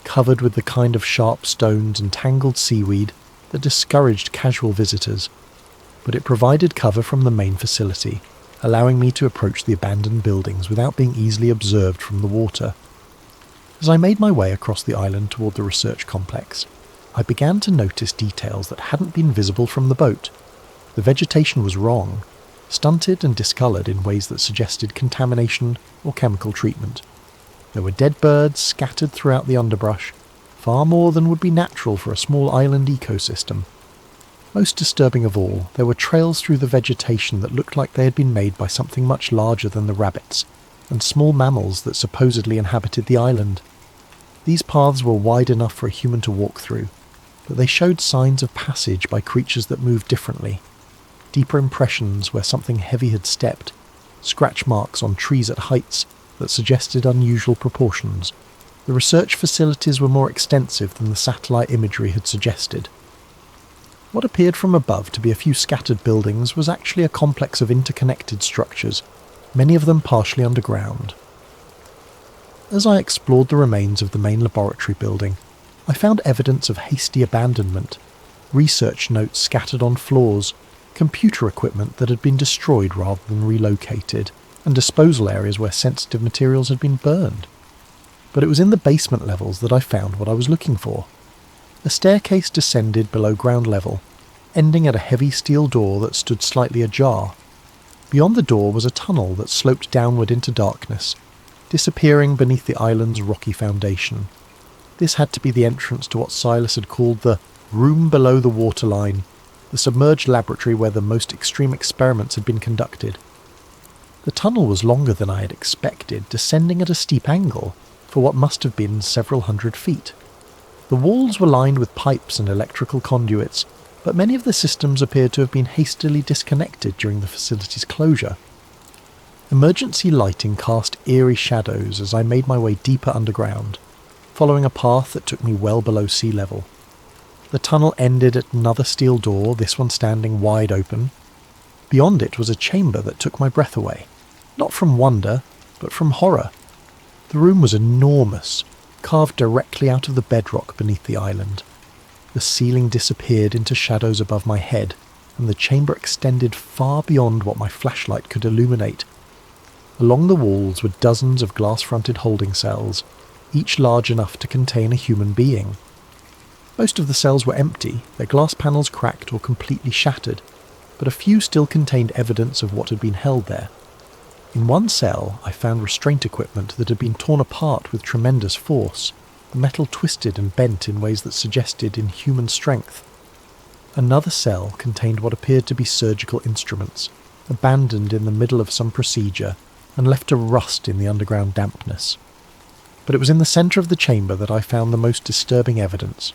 Speaker 1: covered with the kind of sharp stones and tangled seaweed that discouraged casual visitors, but it provided cover from the main facility, allowing me to approach the abandoned buildings without being easily observed from the water. As I made my way across the island toward the research complex, I began to notice details that hadn't been visible from the boat. The vegetation was wrong, stunted and discoloured in ways that suggested contamination or chemical treatment. There were dead birds scattered throughout the underbrush, far more than would be natural for a small island ecosystem. Most disturbing of all, there were trails through the vegetation that looked like they had been made by something much larger than the rabbits, and small mammals that supposedly inhabited the island. These paths were wide enough for a human to walk through, but they showed signs of passage by creatures that moved differently. Deeper impressions where something heavy had stepped, scratch marks on trees at heights that suggested unusual proportions. The research facilities were more extensive than the satellite imagery had suggested. What appeared from above to be a few scattered buildings was actually a complex of interconnected structures, many of them partially underground. As I explored the remains of the main laboratory building, I found evidence of hasty abandonment, research notes scattered on floors, computer equipment that had been destroyed rather than relocated, and disposal areas where sensitive materials had been burned. But it was in the basement levels that I found what I was looking for. A staircase descended below ground level, ending at a heavy steel door that stood slightly ajar. Beyond the door was a tunnel that sloped downward into darkness, disappearing beneath the island's rocky foundation. This had to be the entrance to what Silas had called the room below the waterline, the submerged laboratory where the most extreme experiments had been conducted. The tunnel was longer than I had expected, descending at a steep angle for what must have been several hundred feet. The walls were lined with pipes and electrical conduits, but many of the systems appeared to have been hastily disconnected during the facility's closure. Emergency lighting cast eerie shadows as I made my way deeper underground, following a path that took me well below sea level. The tunnel ended at another steel door, this one standing wide open. Beyond it was a chamber that took my breath away, not from wonder, but from horror. The room was enormous, carved directly out of the bedrock beneath the island. The ceiling disappeared into shadows above my head, and the chamber extended far beyond what my flashlight could illuminate. Along the walls were dozens of glass-fronted holding cells, each large enough to contain a human being. Most of the cells were empty, their glass panels cracked or completely shattered, but a few still contained evidence of what had been held there. In one cell, I found restraint equipment that had been torn apart with tremendous force, the metal twisted and bent in ways that suggested inhuman strength. Another cell contained what appeared to be surgical instruments, abandoned in the middle of some procedure and left to rust in the underground dampness. But it was in the centre of the chamber that I found the most disturbing evidence.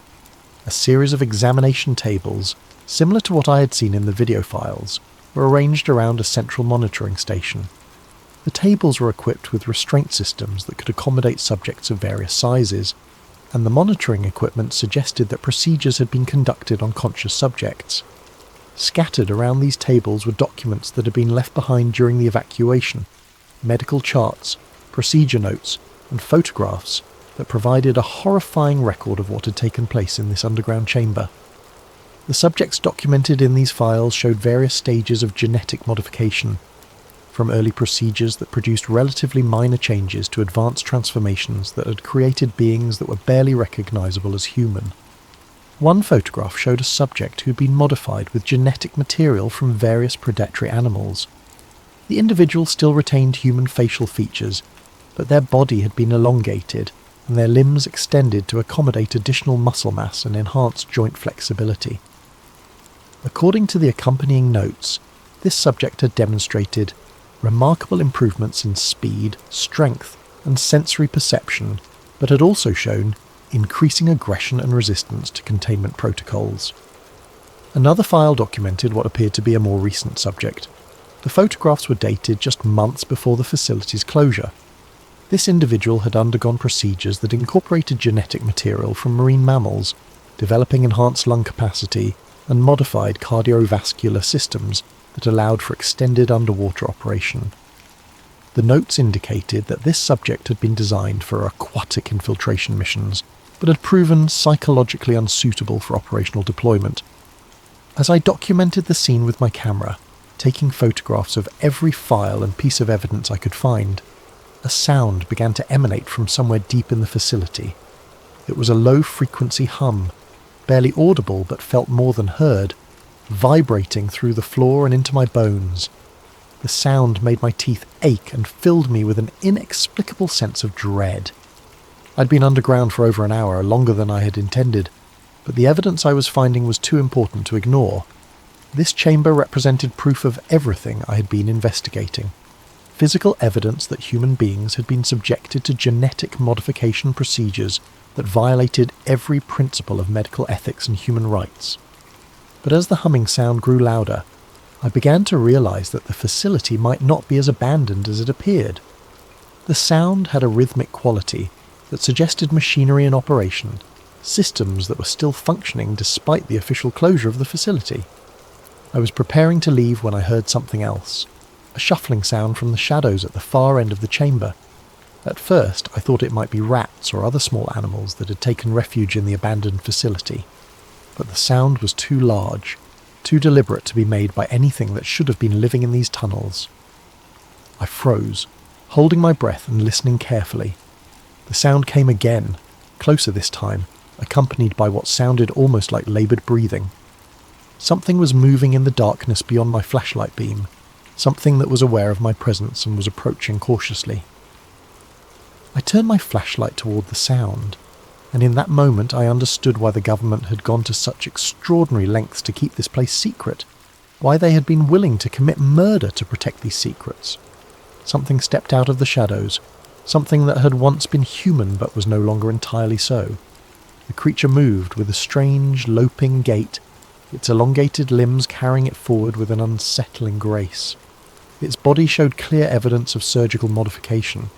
Speaker 1: A series of examination tables, similar to what I had seen in the video files, were arranged around a central monitoring station. The tables were equipped with restraint systems that could accommodate subjects of various sizes, and the monitoring equipment suggested that procedures had been conducted on conscious subjects. Scattered around these tables were documents that had been left behind during the evacuation, medical charts, procedure notes, and photographs that provided a horrifying record of what had taken place in this underground chamber. The subjects documented in these files showed various stages of genetic modification, from early procedures that produced relatively minor changes to advanced transformations that had created beings that were barely recognizable as human. One photograph showed a subject who had been modified with genetic material from various predatory animals. The individual still retained human facial features, but their body had been elongated and their limbs extended to accommodate additional muscle mass and enhanced joint flexibility. According to the accompanying notes, this subject had demonstrated remarkable improvements in speed, strength, and sensory perception, but had also shown increasing aggression and resistance to containment protocols. Another file documented what appeared to be a more recent subject. The photographs were dated just months before the facility's closure. This individual had undergone procedures that incorporated genetic material from marine mammals, developing enhanced lung capacity and modified cardiovascular systems that allowed for extended underwater operation. The notes indicated that this subject had been designed for aquatic infiltration missions, but had proven psychologically unsuitable for operational deployment. As I documented the scene with my camera, taking photographs of every file and piece of evidence I could find, a sound began to emanate from somewhere deep in the facility. It was a low-frequency hum, barely audible but felt more than heard, vibrating through the floor and into my bones. The sound made my teeth ache and filled me with an inexplicable sense of dread. I'd been underground for over an hour, longer than I had intended, but the evidence I was finding was too important to ignore. This chamber represented proof of everything I had been investigating. Physical evidence that human beings had been subjected to genetic modification procedures that violated every principle of medical ethics and human rights. But as the humming sound grew louder, I began to realise that the facility might not be as abandoned as it appeared. The sound had a rhythmic quality that suggested machinery in operation, systems that were still functioning despite the official closure of the facility. I was preparing to leave when I heard something else, a shuffling sound from the shadows at the far end of the chamber. At first, I thought it might be rats or other small animals that had taken refuge in the abandoned facility. But the sound was too large, too deliberate to be made by anything that should have been living in these tunnels. I froze, holding my breath and listening carefully. The sound came again, closer this time, accompanied by what sounded almost like laboured breathing. Something was moving in the darkness beyond my flashlight beam, something that was aware of my presence and was approaching cautiously. I turned my flashlight toward the sound, and in that moment I understood why the government had gone to such extraordinary lengths to keep this place secret, why they had been willing to commit murder to protect these secrets. Something stepped out of the shadows, something that had once been human but was no longer entirely so. The creature moved with a strange, loping gait, its elongated limbs carrying it forward with an unsettling grace. Its body showed clear evidence of surgical modification,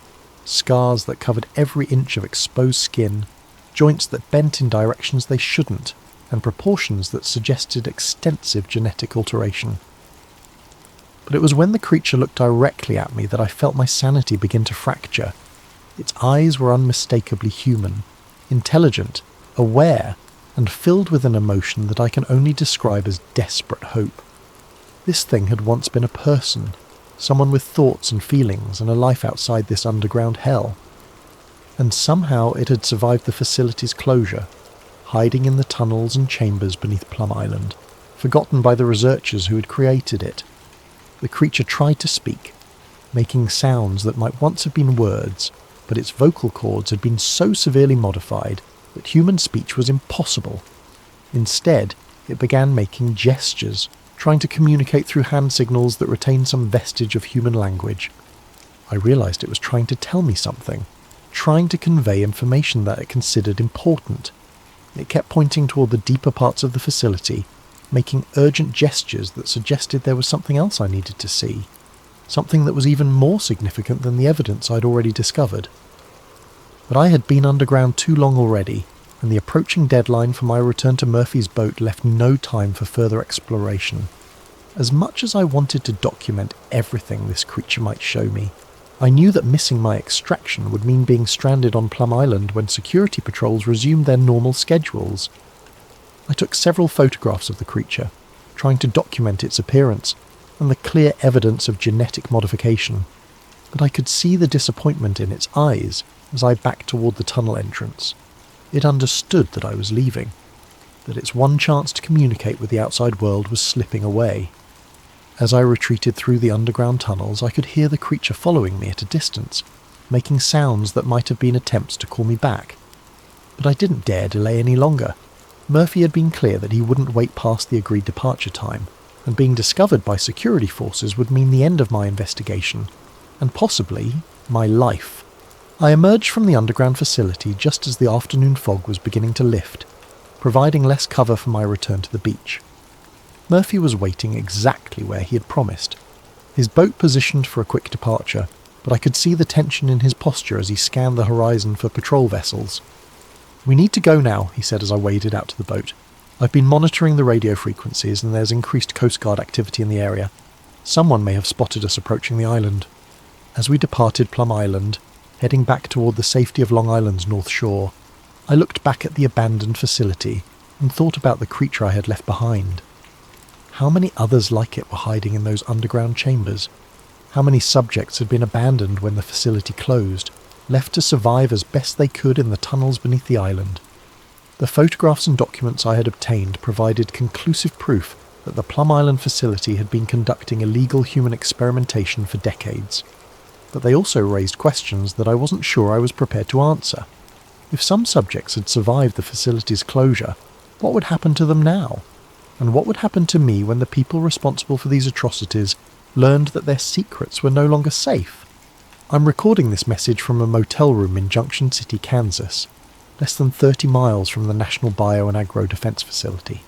Speaker 1: scars that covered every inch of exposed skin, joints that bent in directions they shouldn't, and proportions that suggested extensive genetic alteration. But it was when the creature looked directly at me that I felt my sanity begin to fracture. Its eyes were unmistakably human, intelligent, aware, and filled with an emotion that I can only describe as desperate hope. This thing had once been a person, someone with thoughts and feelings and a life outside this underground hell. And somehow it had survived the facility's closure, hiding in the tunnels and chambers beneath Plum Island, forgotten by the researchers who had created it. The creature tried to speak, making sounds that might once have been words, but its vocal cords had been so severely modified that human speech was impossible. Instead, it began making gestures, trying to communicate through hand signals that retained some vestige of human language. I realised it was trying to tell me something, trying to convey information that it considered important. It kept pointing toward the deeper parts of the facility, making urgent gestures that suggested there was something else I needed to see, something that was even more significant than the evidence I'd already discovered. But I had been underground too long already, and the approaching deadline for my return to Murphy's boat left no time for further exploration. As much as I wanted to document everything this creature might show me, I knew that missing my extraction would mean being stranded on Plum Island when security patrols resumed their normal schedules. I took several photographs of the creature, trying to document its appearance and the clear evidence of genetic modification, but I could see the disappointment in its eyes as I backed toward the tunnel entrance. It understood that I was leaving, that its one chance to communicate with the outside world was slipping away. As I retreated through the underground tunnels, I could hear the creature following me at a distance, making sounds that might have been attempts to call me back. But I didn't dare delay any longer. Murphy had been clear that he wouldn't wait past the agreed departure time, and being discovered by security forces would mean the end of my investigation, and possibly my life. I emerged from the underground facility just as the afternoon fog was beginning to lift, providing less cover for my return to the beach. Murphy was waiting exactly where he had promised, his boat positioned for a quick departure, but I could see the tension in his posture as he scanned the horizon for patrol vessels. "We need to go now," he said as I waded out to the boat. "I've been monitoring the radio frequencies and there's increased Coast Guard activity in the area. Someone may have spotted us approaching the island." As we departed Plum Island, heading back toward the safety of Long Island's north shore, I looked back at the abandoned facility and thought about the creature I had left behind. How many others like it were hiding in those underground chambers? How many subjects had been abandoned when the facility closed, left to survive as best they could in the tunnels beneath the island? The photographs and documents I had obtained provided conclusive proof that the Plum Island facility had been conducting illegal human experimentation for decades. But they also raised questions that I wasn't sure I was prepared to answer. If some subjects had survived the facility's closure, What would happen to them now? And what would happen to me when the people responsible for these atrocities learned that their secrets were no longer safe? I'm recording this message from a motel room in Junction City, Kansas, less than 30 miles from the National Bio and Agro Defense Facility.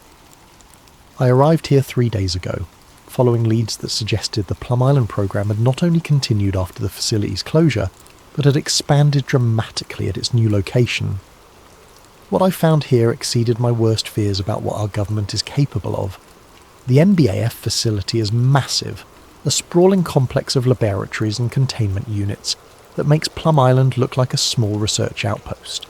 Speaker 1: I arrived here 3 days ago, following leads that suggested the Plum Island program had not only continued after the facility's closure, but had expanded dramatically at its new location. What I found here exceeded my worst fears about what our government is capable of. The NBAF facility is massive, a sprawling complex of laboratories and containment units that makes Plum Island look like a small research outpost.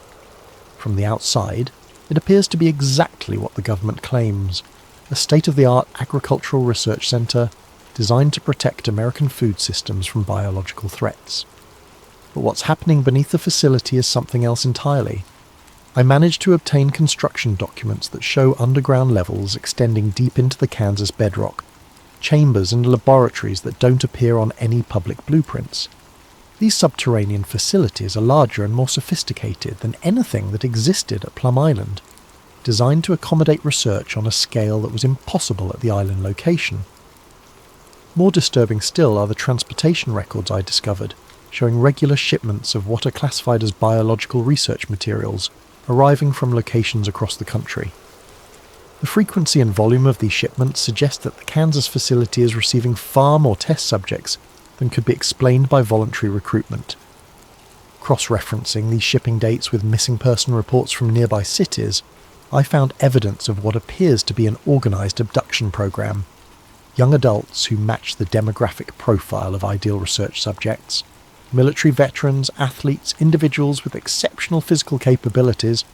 Speaker 1: From the outside, it appears to be exactly what the government claims, a state-of-the-art agricultural research centre designed to protect American food systems from biological threats. But what's happening beneath the facility is something else entirely. I managed to obtain construction documents that show underground levels extending deep into the Kansas bedrock, chambers and laboratories that don't appear on any public blueprints. These subterranean facilities are larger and more sophisticated than anything that existed at Plum Island, designed to accommodate research on a scale that was impossible at the island location. More disturbing still are the transportation records I discovered, showing regular shipments of what are classified as biological research materials arriving from locations across the country. The frequency and volume of these shipments suggest that the Kansas facility is receiving far more test subjects than could be explained by voluntary recruitment. Cross-referencing these shipping dates with missing person reports from nearby cities, I found evidence of what appears to be an organised abduction program. Young adults who match the demographic profile of ideal research subjects, military veterans, athletes, individuals with exceptional physical capabilities,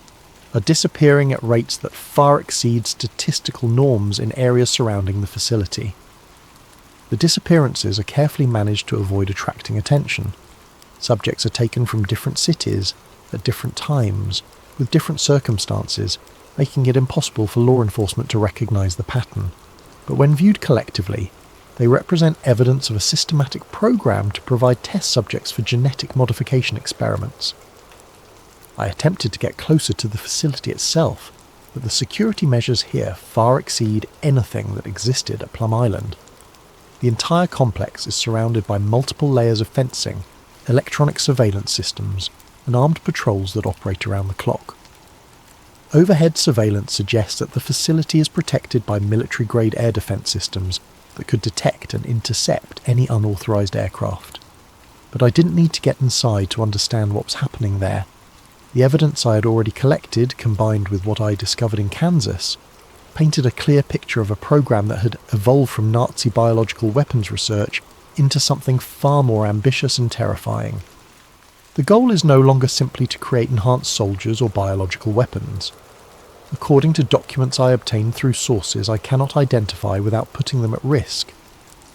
Speaker 1: are disappearing at rates that far exceed statistical norms in areas surrounding the facility. The disappearances are carefully managed to avoid attracting attention. Subjects are taken from different cities, at different times, with different circumstances, making it impossible for law enforcement to recognise the pattern. But when viewed collectively, they represent evidence of a systematic program to provide test subjects for genetic modification experiments. I attempted to get closer to the facility itself, but the security measures here far exceed anything that existed at Plum Island. The entire complex is surrounded by multiple layers of fencing, electronic surveillance systems, and armed patrols that operate around the clock. Overhead surveillance suggests that the facility is protected by military-grade air defense systems that could detect and intercept any unauthorized aircraft. But I didn't need to get inside to understand what was happening there. The evidence I had already collected, combined with what I discovered in Kansas, painted a clear picture of a program that had evolved from Nazi biological weapons research into something far more ambitious and terrifying. The goal is no longer simply to create enhanced soldiers or biological weapons. According to documents I obtained through sources I cannot identify without putting them at risk,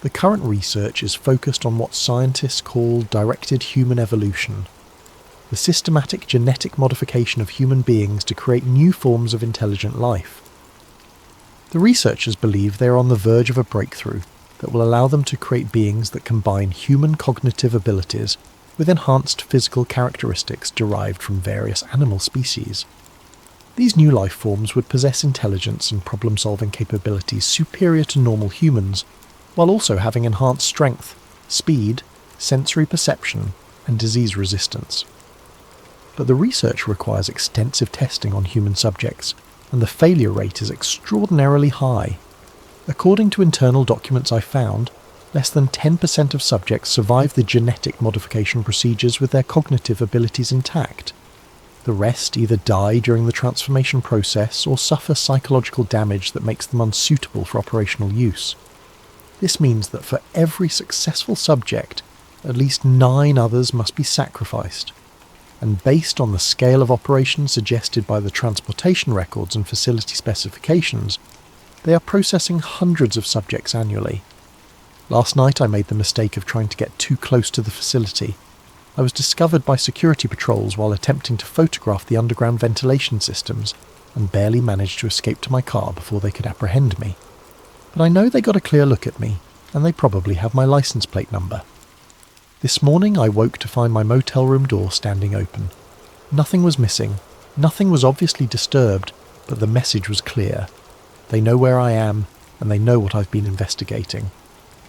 Speaker 1: the current research is focused on what scientists call directed human evolution, the systematic genetic modification of human beings to create new forms of intelligent life. The researchers believe they are on the verge of a breakthrough that will allow them to create beings that combine human cognitive abilities with enhanced physical characteristics derived from various animal species. These new life forms would possess intelligence and problem-solving capabilities superior to normal humans, while also having enhanced strength, speed, sensory perception, and disease resistance. But the research requires extensive testing on human subjects, and the failure rate is extraordinarily high. According to internal documents I found, less than 10% of subjects survive the genetic modification procedures with their cognitive abilities intact. The rest either die during the transformation process or suffer psychological damage that makes them unsuitable for operational use. This means that for every successful subject, at least 9 others must be sacrificed. And based on the scale of operation suggested by the transportation records and facility specifications, they are processing hundreds of subjects annually. Last night I made the mistake of trying to get too close to the facility. I was discovered by security patrols while attempting to photograph the underground ventilation systems and barely managed to escape to my car before they could apprehend me. But I know they got a clear look at me, and they probably have my license plate number. This morning I woke to find my motel room door standing open. Nothing was missing, nothing was obviously disturbed, But the message was clear. They know where I am, and they know what I've been investigating.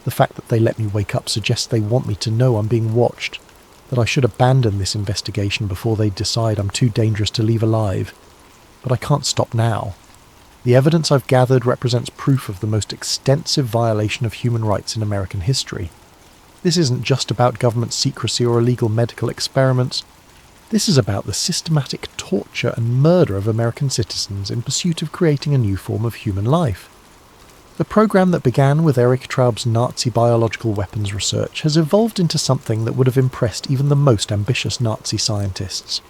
Speaker 1: The fact that they let me wake up suggests they want me to know I'm being watched, that I should abandon this investigation before they decide I'm too dangerous to leave alive. But I can't stop now. The evidence I've gathered represents proof of the most extensive violation of human rights in American history. This isn't just about government secrecy or illegal medical experiments. This is about the systematic torture and murder of American citizens in pursuit of creating a new form of human life. The program that began with Eric Traub's Nazi biological weapons research has evolved into something that would have impressed even the most ambitious Nazi scientists.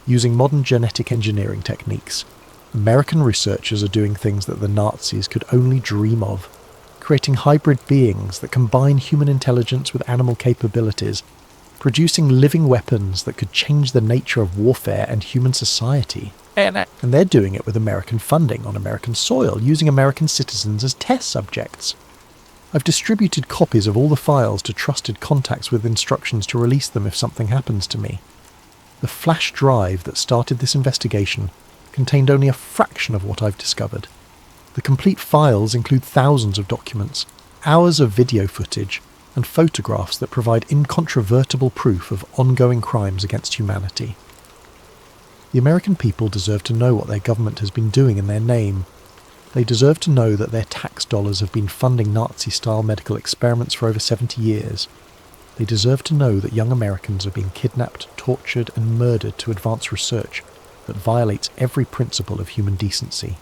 Speaker 1: Using modern genetic engineering techniques, American researchers are doing things that the Nazis could only dream of, creating hybrid beings that combine human intelligence with animal capabilities, producing living weapons that could change the nature of warfare and human society. And they're doing it with American funding on American soil, using American citizens as test subjects. I've distributed copies of all the files to trusted contacts with instructions to release them if something happens to me. The flash drive that started this investigation contained only a fraction of what I've discovered. The complete files include thousands of documents, hours of video footage, and photographs that provide incontrovertible proof of ongoing crimes against humanity. The American people deserve to know what their government has been doing in their name. They deserve to know that their tax dollars have been funding Nazi-style medical experiments for over 70 years. They deserve to know that young Americans are being kidnapped, tortured, and murdered to advance research that violates every principle of human decency.